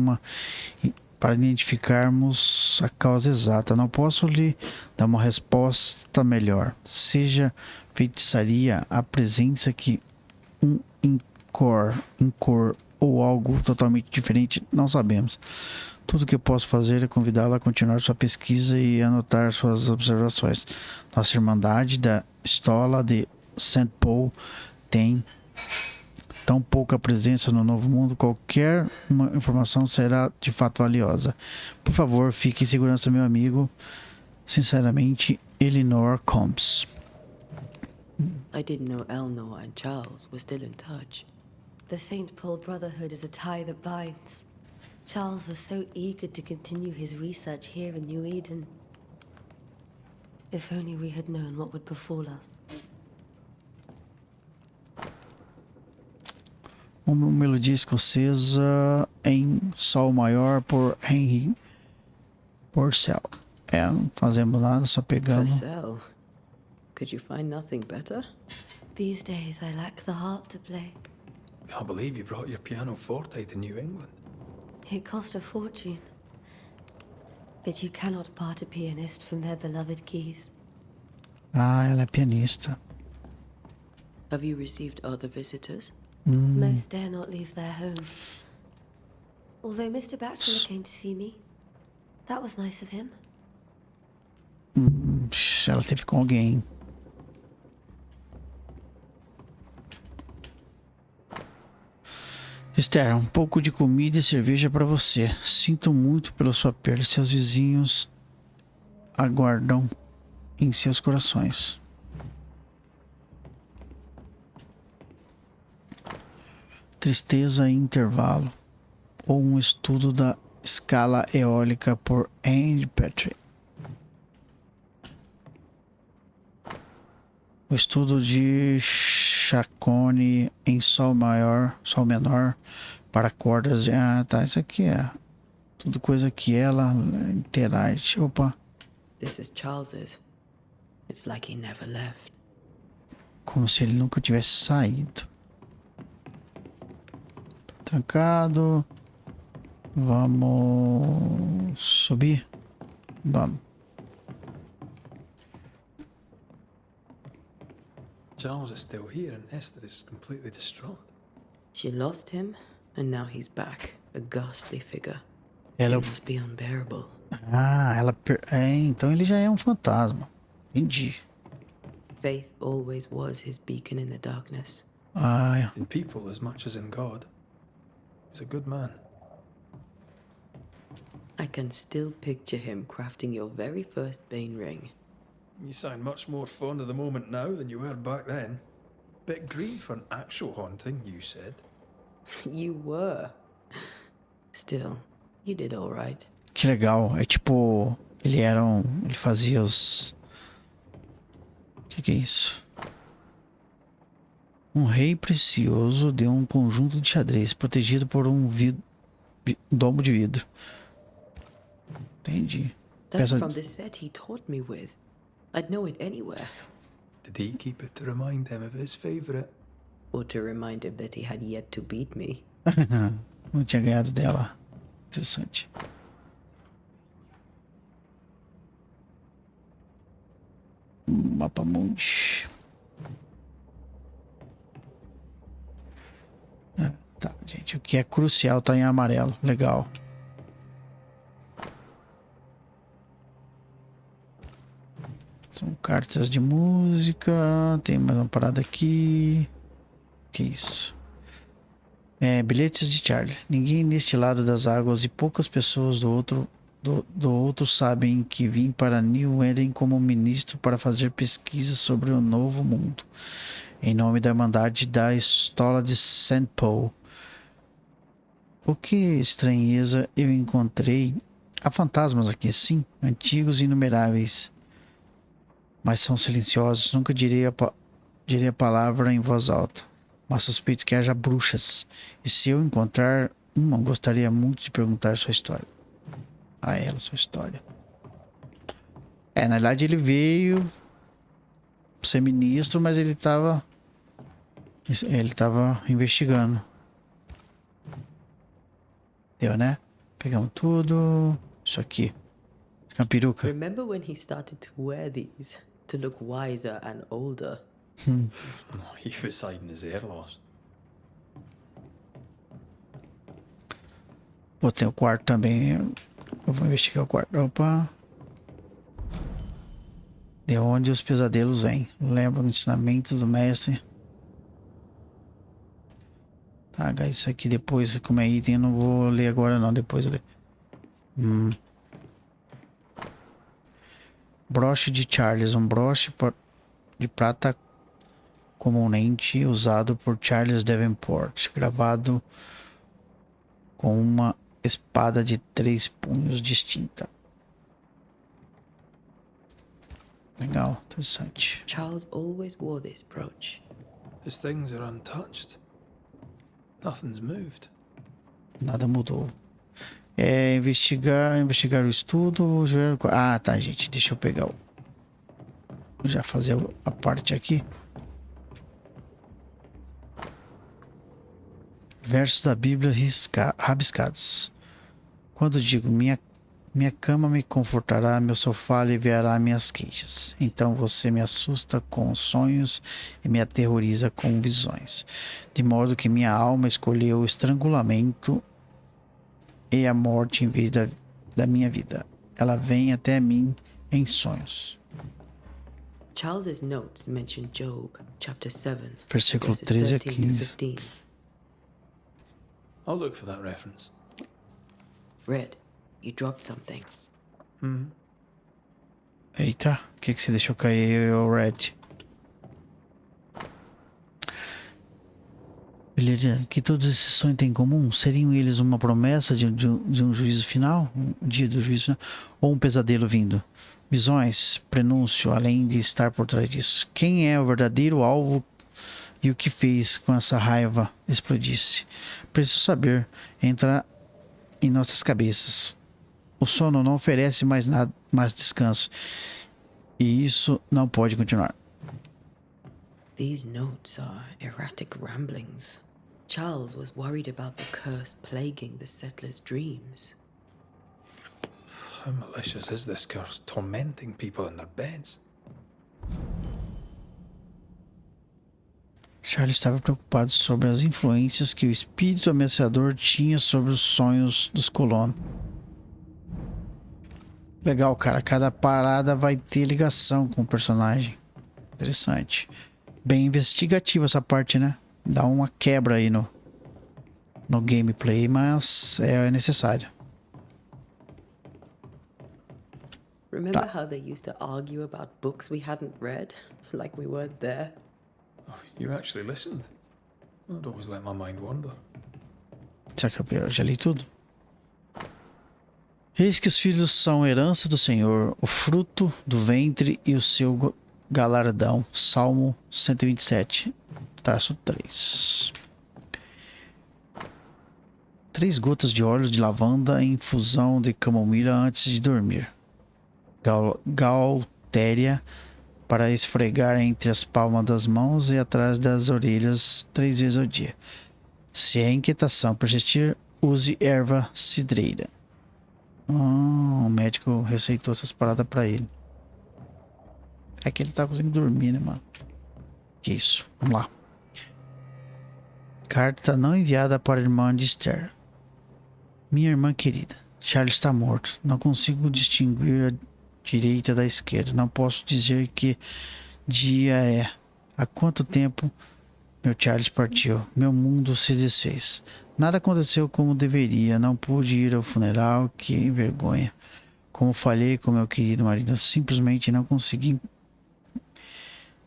A: identificarmos a causa exata. Não posso lhe dar uma resposta melhor. Seja feitiçaria, a presença que um incor ou algo totalmente diferente, não sabemos. Tudo que eu posso fazer é convidá-la a continuar sua pesquisa e anotar suas observações. Nossa Irmandade da Estola de St. Paul tem tão pouca presença no Novo Mundo, qualquer uma informação será de fato valiosa. Por favor, fique em segurança, meu amigo. Sinceramente, Elinor Combs.
D: I didn't know Eleanor and Charles were still in touch.
K: The St. Paul Brotherhood is a tie that binds. Charles was so eager to continue his research here in New Eden. If only we had known what would befall us.
A: Uma melodia escocesa em Sol maior por Henry Purcell. Não fazemos nada, só pegamos.
D: Purcell? Could you find nothing better?
K: These days I lack the heart to play.
C: Can't believe you brought your pianoforte to New England.
K: It cost a fortune. But you cannot part a pianist from their beloved keys.
A: Ah, ela é pianista.
D: Have you received other visitors?
K: Most dare not leave their homes. Although Mr. Bachelor came to see me. That was nice of him.
A: Ela teve com alguém. Esther, um pouco de comida e cerveja para você. Sinto muito pela sua perda. Seus vizinhos aguardam em seus corações. Tristeza em intervalo. Ou um estudo da escala eólica por Andy Petrie. O estudo de Chacone em sol maior, sol menor para cordas de... Ah, tá, isso aqui é tudo coisa que ela interage. Opa.
D: This is Charles's. It's like he never left.
A: Como se ele nunca tivesse saído. Tá trancado. Vamos subir. Vamos.
C: Charles is still here and Esther is completely distraught.
D: She lost him, and now he's back, a ghastly figure.
A: Ela...
D: It must be unbearable.
A: Ah, ela... então ele já é um fantasma. Entendi.
D: Faith always was his beacon in the darkness.
A: Ah,
C: In people as much as in God. He's a good man.
D: I can still picture him crafting your very first Bane ring.
C: You sound much more fond of the moment now than you were back then. Bit green for an actual haunting, you said.
D: You were. Still, you did all right.
A: que legal. É tipo, ele fazia os... O que é isso? Um rei precioso de um conjunto de xadrez protegido por um domo de vidro. Entendi.
D: That's from the set he taught me with. I'd know it anywhere.
C: Did he keep it to remind him of his favorite?
D: Or to remind him that he had yet to beat me.
A: Não tinha ganhado dela. Interessante. Mapa mundi. Tá, gente. O que é crucial tá em amarelo. Legal. São cartas de música. Tem mais uma parada aqui. Que isso? Bilhetes de Charlie. Ninguém neste lado das águas e poucas pessoas do outro sabem que vim para New Eden como ministro para fazer pesquisas sobre o novo mundo. Em nome da Irmandade da Estola de St. Paul. O que estranheza eu encontrei. Há fantasmas aqui, sim. Antigos e inumeráveis. Mas são silenciosos. Nunca direi a palavra em voz alta. Mas suspeito que haja bruxas. E se eu encontrar uma, gostaria muito de perguntar sua história. A ela, sua história. Na verdade ele veio ser ministro, mas ele tava investigando. Deu, né? Pegamos tudo. Isso aqui. Isso é uma peruca.
D: Remember when he started to wear these to look wiser and older?
C: He was hiding his hair loss.
A: Pô, tem o quarto também. Eu vou investigar o quarto. Opa. De onde os pesadelos vêm. Lembra o ensinamento do mestre. Tá, guys, isso aqui depois, como é item, eu não vou ler agora não. Depois eu leio. Broche de Charles. Um broche de prata comumente usado por Charles Davenport. Gravado com uma espada de 3 punhos distinta. Legal, interessante.
D: Charles always wore this brooch.
C: His things are untouched. Nothing's moved.
A: Nada mudou. Investigar o estudo. Ah, tá, gente. Deixa eu pegar já fazer a parte aqui. Versos da Bíblia rabiscados. Quando digo minha Minha cama me confortará, meu sofá aliviará minhas queixas. Então você me assusta com sonhos e me aterroriza com visões. De modo que minha alma escolheu o estrangulamento e a morte em vez da minha vida. Ela vem até mim em sonhos.
D: Charles's notes mention Job, chapter 7,
A: Versículo
D: verses
A: 13 a
D: 13 to
A: 15.
D: 15.
C: I'll look for that reference.
D: Red, you dropped something.
A: Eita, o que você deixou cair, o Red? Beleza, que todos esses sonhos têm em comum? Seriam eles uma promessa de um juízo final? Um dia do juízo final? Ou um pesadelo vindo? Visões, prenúncio, além de estar por trás disso. Quem é o verdadeiro alvo e o que fez com essa raiva explodisse? Preciso saber. Entrar em nossas cabeças. O sono não oferece mais nada, mais descanso. E isso não pode continuar.
D: These notes are erratic ramblings. Charles was worried about the curse plaguing the settlers' dreams.
C: How malicious is this curse, tormenting people in their beds?
A: Charles estava preocupado sobre as influências que o espírito ameaçador tinha sobre os sonhos dos colonos. Legal, cara. Cada parada vai ter ligação com o personagem. Interessante. Bem investigativa essa parte, né? Dá uma quebra aí no gameplay, mas é necessário.
D: Remember how they used to argue about books we hadn't read? Like we weren't there?
C: Oh, you actually listened? I'd always let my mind wander.
A: Será que eu já li tudo? Eis que os filhos são herança do Senhor, o fruto do ventre e o seu galardão. Salmo 127, traço 3. 3 gotas de óleo de lavanda em infusão de camomila antes de dormir. Galtéria para esfregar entre as palmas das mãos e atrás das orelhas 3 vezes ao dia. Se a inquietação persistir, use erva cidreira. O médico receitou essas paradas pra ele. É que ele tá conseguindo dormir, né, mano? Que isso? Vamos lá. Carta não enviada para a irmã de Esther. Minha irmã querida, Charles está morto. Não consigo distinguir a direita da esquerda. Não posso dizer que dia é. Há quanto tempo meu Charles partiu? Meu mundo se desfez. Nada aconteceu como deveria. Não pude ir ao funeral. Que vergonha. Como falhei com meu querido marido. Simplesmente não consegui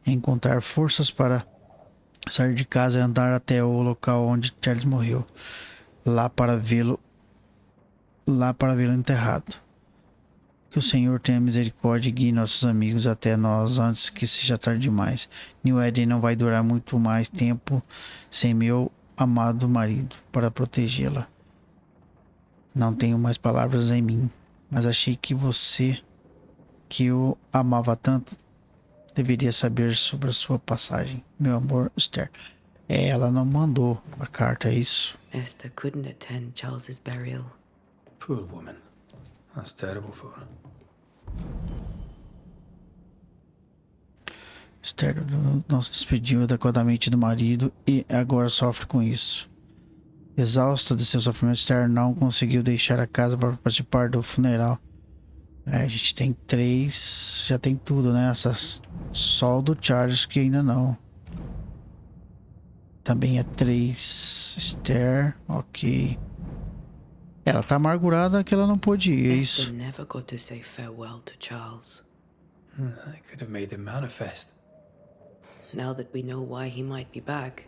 A: encontrar forças para sair de casa e andar até o local onde Charles morreu. Lá para vê-lo enterrado. Que o Senhor tenha misericórdia e guie nossos amigos até nós antes que seja tarde demais. New Eden não vai durar muito mais tempo sem meu amado marido para protegê-la. Não tenho mais palavras em mim, mas achei que você, que eu amava tanto, deveria saber sobre a sua passagem. Meu amor, Esther. Ela não mandou a carta, é isso?
D: Esther couldn't attend Charles's burial.
C: Poor woman. That's terrible for her.
A: Esther não se despediu adequadamente do marido e agora sofre com isso. Exausta de seu sofrimento, Esther não conseguiu deixar a casa para participar do funeral. A gente tem 3, já tem tudo, né? Só o do Charles que ainda não. Também é 3. Esther, ok. Ela tá amargurada que ela não pôde ir, é isso.
D: Esther never got to say farewell to Charles.
C: I could have made him manifest.
D: Now that we know why he might be back,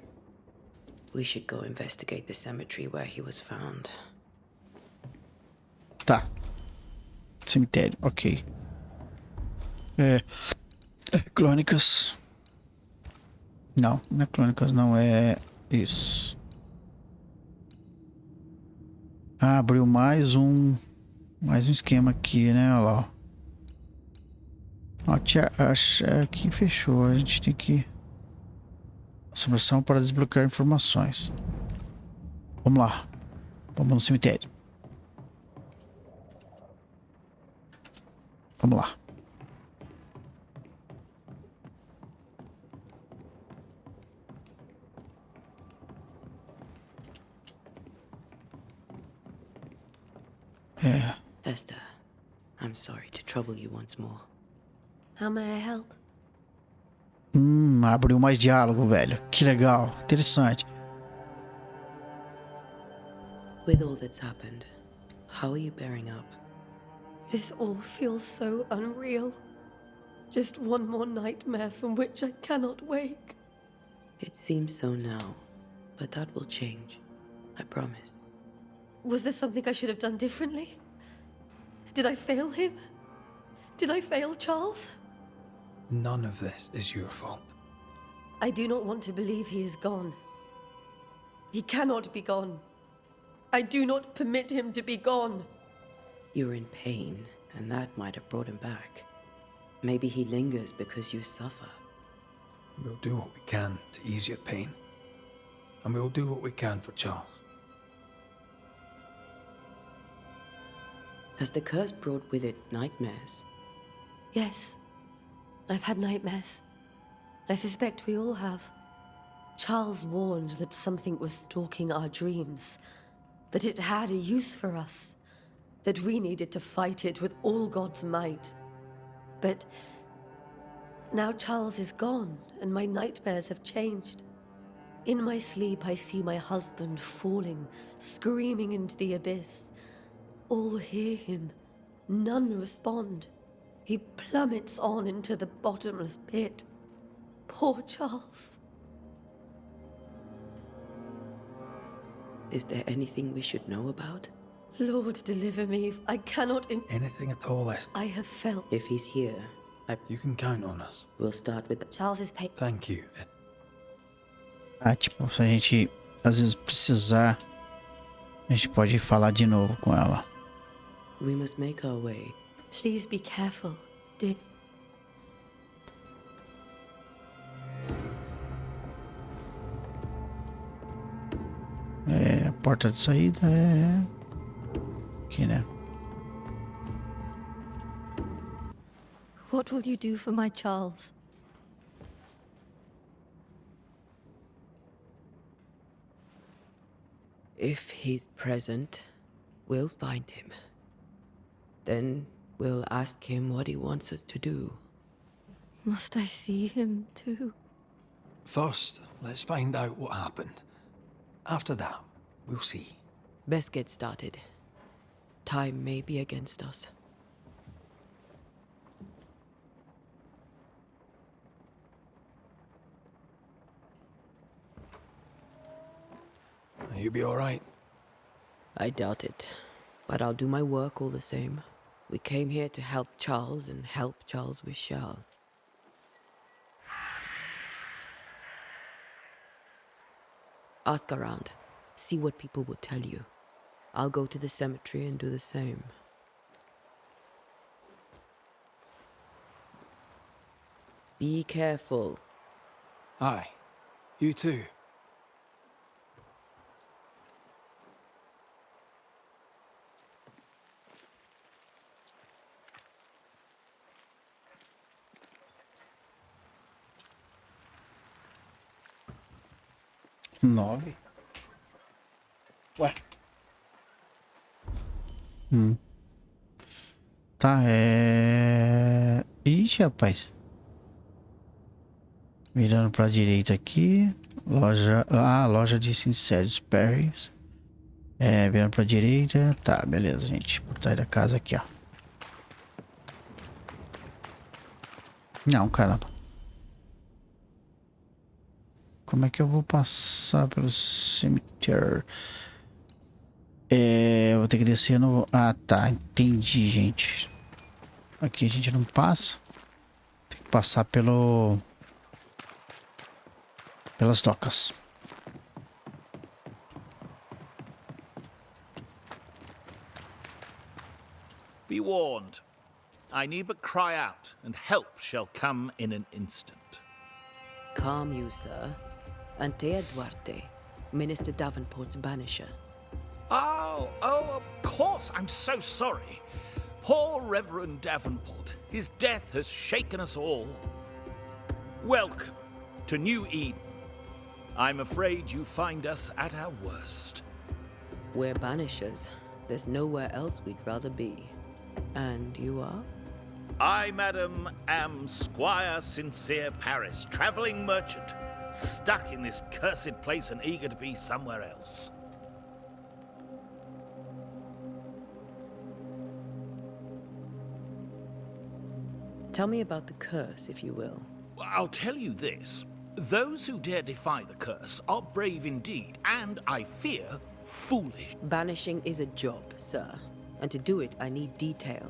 D: we should go investigate the cemetery where he was found.
A: Tá. Cemitério, ok. Crônicas. Não é crônicas, não é isso. Ah, abriu mais um esquema aqui, né? Olha lá. Ó, aqui fechou. A gente tem que... Assombração para desbloquear informações. Vamos lá. Vamos no cemitério. Vamos lá.
D: Esther, I'm sorry to trouble you once more.
K: How may I help?
A: Abriu mais diálogo, velho. Que legal. Interessante.
D: With all that's happened, how are you bearing up?
K: This all feels so unreal. Just one more nightmare from which I cannot wake.
D: It seems so now, but that will change. I promise.
K: Was there something I should have done differently? Did I fail him? Did I fail Charles?
C: None of this is your fault.
K: I do not want to believe he is gone. He cannot be gone. I do not permit him to be gone.
D: You're in pain, and that might have brought him back. Maybe he lingers because you suffer.
C: We'll do what we can to ease your pain. And we'll do what we can for Charles.
D: Has the curse brought with it nightmares?
K: Yes. I've had nightmares. I suspect we all have. Charles warned that something was stalking our dreams, that it had a use for us, that we needed to fight it with all God's might. But now Charles is gone, and my nightmares have changed. In my sleep, I see my husband falling, screaming into the abyss. All hear him. None respond. He plummets on into the bottomless pit. Poor Charles.
D: Is there anything we should know about?
K: Lord, deliver me. I cannot
C: Anything at all, Esther.
K: I have felt.
D: If he's here,
C: You can count on us.
D: we'll start with the...
K: Charles's pain.
C: Thank you.
A: Tipo, se a gente às vezes precisar, a gente pode falar de novo com ela.
D: We must make our way.
K: Please be careful, dear.
A: A porta de saída é aqui, né?
K: What will you do for my Charles?
D: If he's present, we'll find him. Then we'll ask him what he wants us to do.
K: Must I see him too?
C: First, let's find out what happened. After that, we'll see.
D: Best get started. Time may be against us.
C: You'll be all right.
D: I doubt it, but I'll do my work all the same. We came here to help Charles, and help Charles we shall. Ask around. See what people will tell you. I'll go to the cemetery and do the same. Be careful.
C: Aye. You too.
A: Nove. Ué. Tá, Ixi, rapaz. Virando pra direita aqui. Loja... Ah, loja de sinceros Paris. Virando pra direita. Tá, beleza, gente. Por trás da casa aqui, ó. Não, caramba. Como é que eu vou passar pelo cemitério? Eu vou ter que descer no... Ah, tá. Entendi, gente. Aqui a gente não passa. Tem que passar pelas docas.
L: Be warned. I need but cry out, and help shall come in an instant.
D: Calm you, sir. Antea Duarte, Minister Davenport's banisher.
L: Oh, of course. I'm so sorry. Poor Reverend Davenport. His death has shaken us all. Welcome to New Eden. I'm afraid you find us at our worst.
D: We're banishers. There's nowhere else we'd rather be. And you are?
L: I, madam, am Squire Sincere Paris, travelling merchant, stuck in this cursed place and eager to be somewhere else.
D: Tell me about the curse, if you will.
L: I'll tell you this. Those who dare defy the curse are brave indeed, and, I fear, foolish.
D: Banishing is a job, sir. And to do it, I need detail.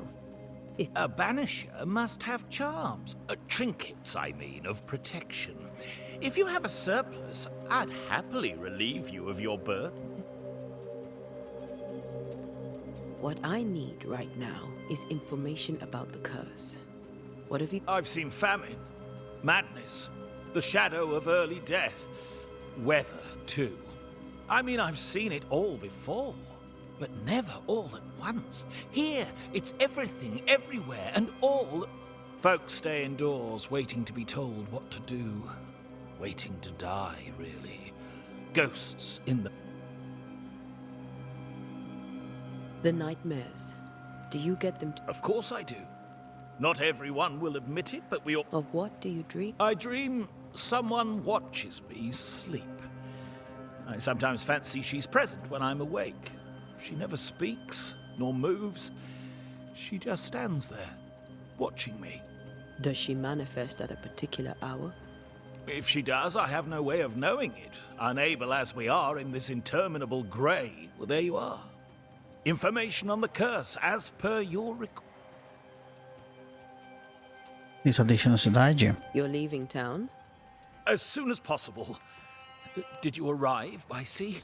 L: A banisher must have charms. Trinkets, I mean, of protection. If you have a surplus, I'd happily relieve you of your burden.
D: What I need right now is information about the curse. What have you...
L: I've seen famine, madness, the shadow of early death, weather, too. I mean, I've seen it all before, but never all at once. Here, it's everything, everywhere, and all... Folks stay indoors, waiting to be told what to do. Waiting to die, really. Ghosts in the...
D: The nightmares. Do you get them
L: Of course I do. Not everyone will admit it, but we all...
D: Of what do you dream?
L: I dream someone watches me sleep. I sometimes fancy she's present when I'm awake. She never speaks, nor moves. She just stands there, watching me.
D: Does she manifest at a particular hour?
L: If she does, I have no way of knowing it. Unable as we are in this interminable grey. Well, there you are. Information on the curse, as per your request.
A: Ele está deixando a cidade?
D: You're leaving town?
L: As soon as possible. Did you arrive by sea?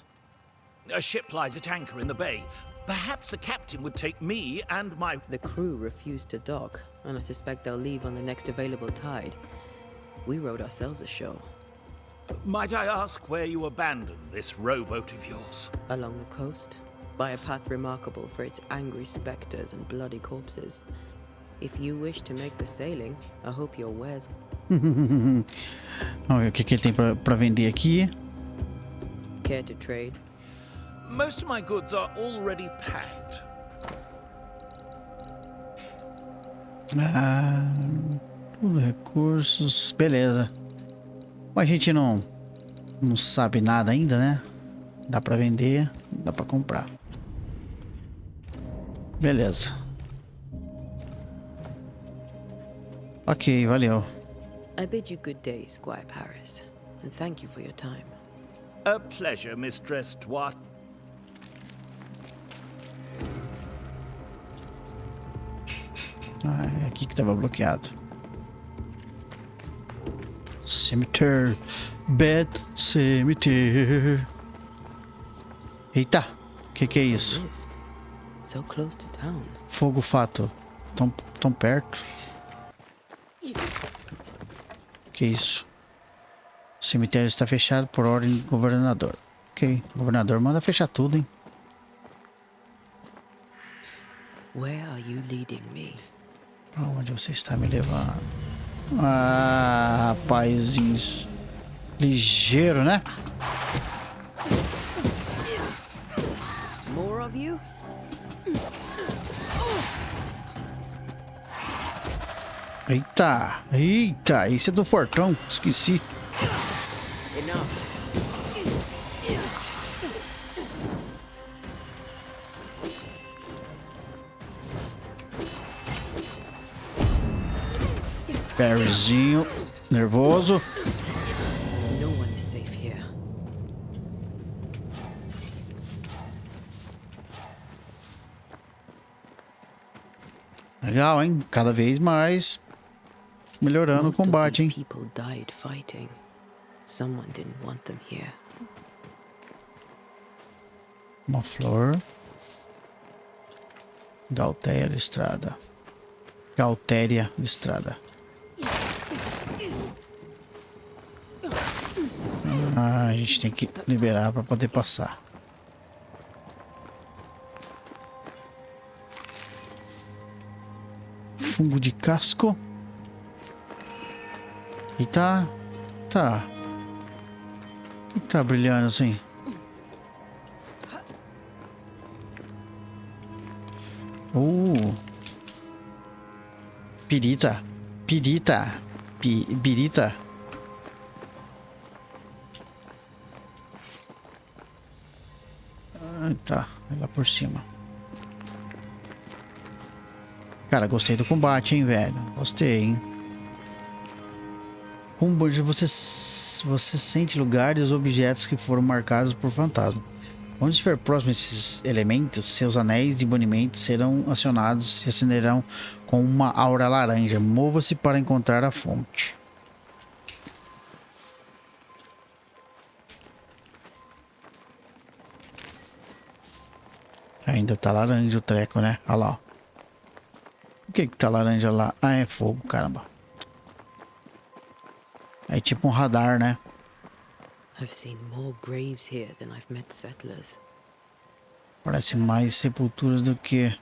L: A ship lies at anchor in the bay. Perhaps the captain would take me and my...
D: The crew refused to dock, and I suspect they'll leave on the next available tide. We rowed ourselves ashore.
L: Might I ask where you abandoned this rowboat of yours?
D: Along the coast, by a path remarkable for its angry specters and bloody corpses. If you wish to make the sailing, I hope your wares...
A: Vamos ver o que ele tem pra vender aqui.
D: Care to trade?
L: Most of my goods are already packed.
A: Tudo recursos, beleza. Bom, a gente não sabe nada ainda, né? Dá pra vender, dá pra comprar. Beleza. Ok, valeu.
D: I bid you good day, Squire Paris, and thank you for your time.
L: A pleasure, Mistress Twat.
A: É aqui que tava bloqueado. Cemitério. Bad Cemitério. Eita, que é isso?
D: So close to town.
A: Fogo fato. Tão perto. Que isso? O cemitério está fechado por ordem do governador. Ok, o governador manda fechar tudo, hein?
D: Where are you leading me?
A: Pra onde você está me levando? Ah, rapazinho. Ligeiro, né?
D: More of you?
A: Eita, esse é do fortão, esqueci. Perzinho, nervoso.
D: No one is safe here.
A: Legal, hein? Cada vez mais melhorando o combate, hein?
D: People died fighting. Someone didn't want them here.
A: Uma flor. Galtéria listrada. Galtéria listrada. Ah, a gente tem que liberar para poder passar. fungo de casco. E tá. O que tá brilhando assim? Pirita. Pirita. Tá, vai lá por cima. Cara, gostei do combate, hein, velho. Gostei, hein. Combat, você sente lugares e objetos que foram marcados por fantasma. Quando estiver próximo a esses elementos, seus anéis de banimento serão acionados e acenderão com uma aura laranja. Mova-se para encontrar a fonte. Ainda tá laranja o treco, né? Olha lá. Por que tá laranja lá? Ah, é fogo, caramba. É tipo um radar, né?
D: I've seen more graves here than I've met settlers.
A: Parece mais sepulturas do que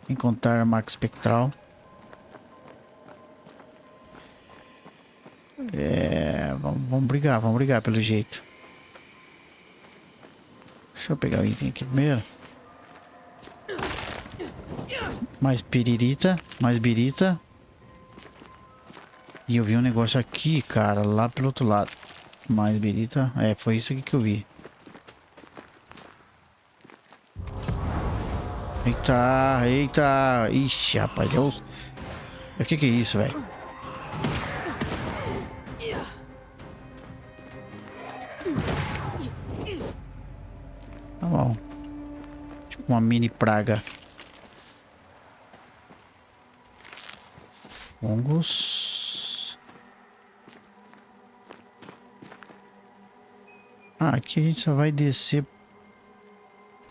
A: encontrar a marca espectral. É, vamos brigar pelo jeito. Deixa eu pegar o item aqui primeiro. Mais birita. E eu vi um negócio aqui, cara, lá pelo outro lado. Mais birita. É, foi isso aqui que eu vi. Eita. Ixi, rapaz, o que é isso, velho? Tá bom. Tipo uma mini praga. Fungos. Ah, aqui a gente só vai descer.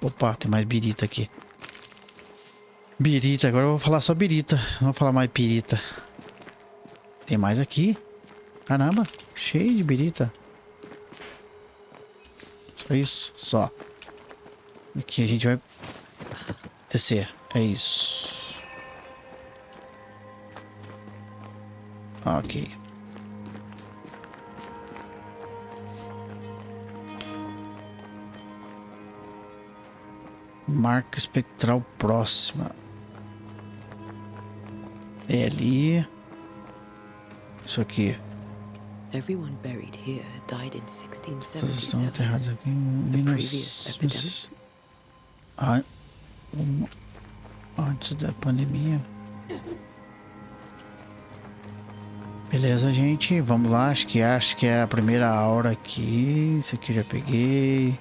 A: Opa, tem mais birita aqui. Birita, agora eu vou falar só birita. Não vou falar mais pirita. Tem mais aqui. Caramba, cheio de birita. Só isso, só. Aqui a gente vai descer. É isso. Ok. Marca espectral próxima. É ali. Isso aqui.
D: Everyone buried here died in
A: Todos estão
D: 1677.
A: enterrados aqui. Antes da pandemia. Beleza, gente. Vamos lá. Acho que é a primeira aura aqui. Isso aqui eu já peguei.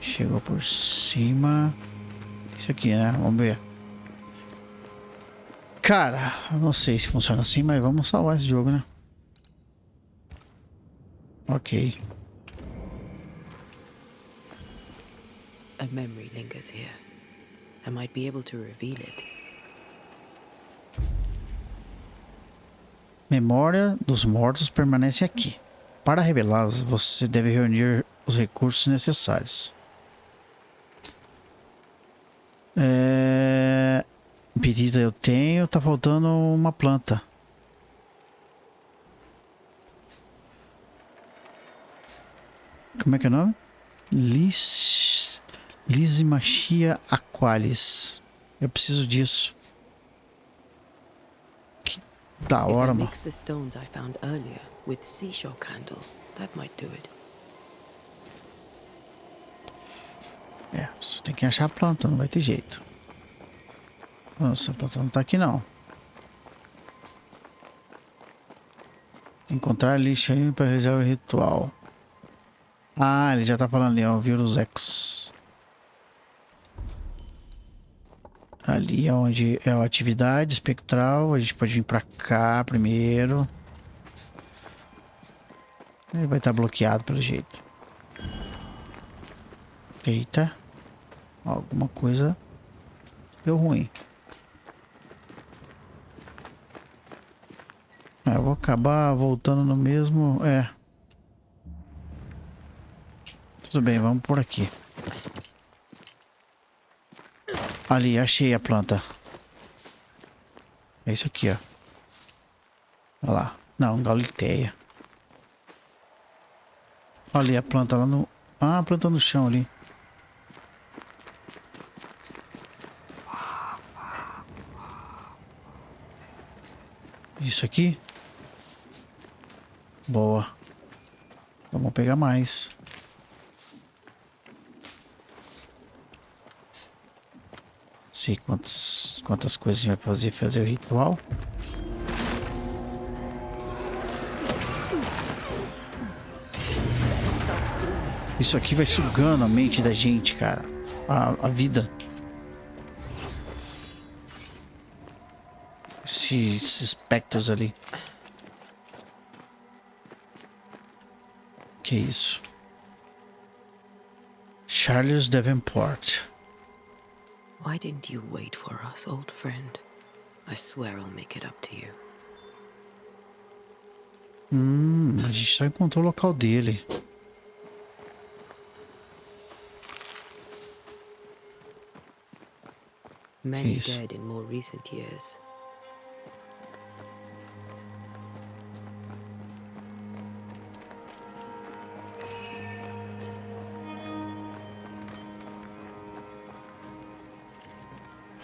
A: Chegou por cima. Isso aqui, né? Vamos ver. Cara, eu não sei se funciona assim, mas vamos salvar esse jogo, né? Ok.
D: A memory lingers here. I might be able to reveal it.
A: Memória dos mortos permanece aqui. Para revelá-las, você deve reunir os recursos necessários. Birita eu tenho, tá faltando uma planta. Como é que é o nome? Lysimachia aqualis. Eu preciso disso. Que da hora, mano.
D: The stones I found earlier with seashore candle. That might do it.
A: É, você tem que achar a planta, não vai ter jeito. Nossa, a planta não tá aqui não. Encontrar lixo aí para realizar o ritual. Ah, ele já tá falando ali, ó, vírus X. Ali é onde é a atividade espectral. A gente pode vir pra cá primeiro. Ele vai estar bloqueado pelo jeito. Eita. Alguma coisa deu ruim. Eu vou acabar voltando no mesmo... É. Tudo bem, vamos por aqui. Ali, achei a planta. É isso aqui, ó. Olha lá. Não, gauleteia. Olha ali a planta lá no... Ah, a planta no chão ali. Isso aqui. Boa. Então, vamos pegar mais. Sei quantas coisas a gente vai fazer o ritual. Isso aqui vai sugando a mente da gente, cara. A vida. Esses espectros ali. Que isso? Charles Davenport.
D: Why didn't you wait for us, old friend? I swear I'll make it up to you.
A: A gente só encontrou o local dele.
D: Many dead in more recent years.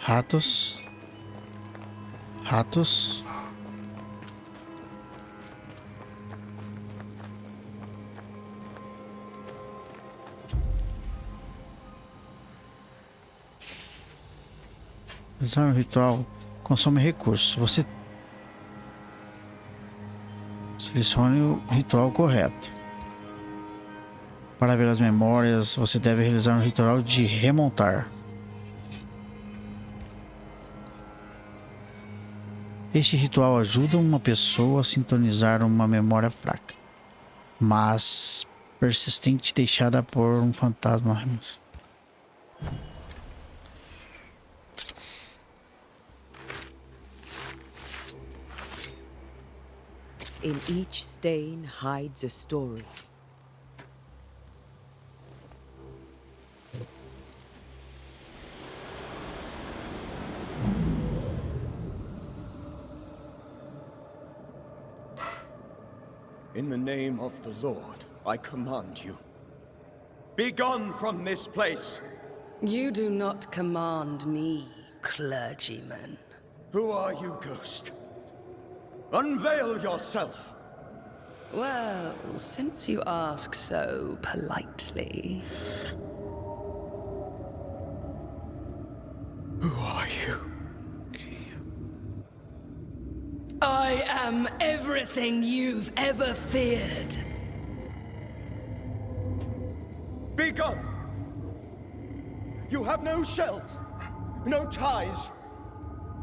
A: Ratos. Ratos. Usar um ritual consome recursos. Você selecione o ritual correto. Para ver as memórias, você deve realizar um ritual de remontar. Este ritual ajuda uma pessoa a sintonizar uma memória fraca, mas persistente, deixada por um fantasma.
D: In each stain hides a story.
E: In the name of the Lord, I command you. Be gone from this place!
M: You do not command me, clergyman.
E: Who are you, ghost? Unveil yourself!
M: Well, since you ask so politely...
E: Who are you?
M: I am everything you've ever feared.
E: Be gone! You have no shells, no ties,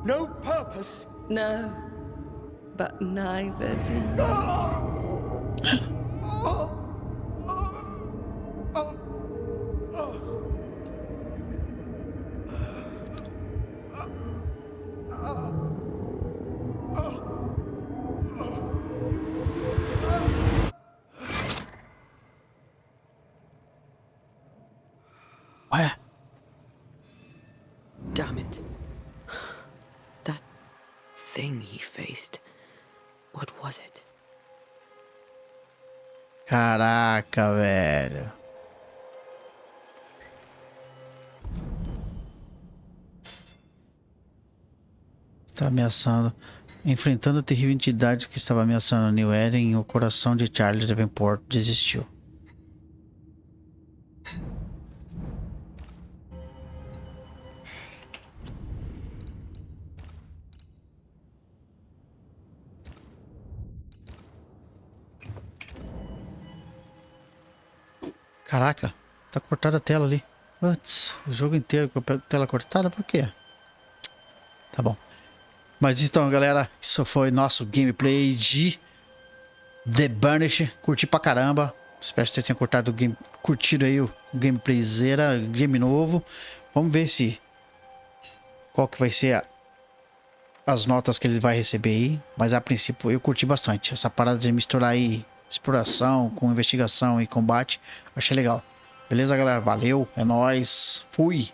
E: no purpose.
M: No, but neither do you.
D: Damn it. That thing he faced. What was it?
A: Caraca, velho. Está ameaçando. Enfrentando a terrível entidade que estava ameaçando New Eden, o coração de Charles Davenport desistiu. Caraca, tá cortada a tela ali. Putz, o jogo inteiro com a tela cortada, por quê? Tá bom. Mas então, galera, isso foi nosso gameplay de The Banisher. Curti pra caramba. Espero que vocês tenham curtido aí o gameplay zera, game novo. Vamos ver se qual que vai ser as notas que ele vai receber aí. Mas a princípio eu curti bastante. Essa parada de misturar aí exploração com investigação e combate, achei legal. Beleza, galera? Valeu, é nóis, fui!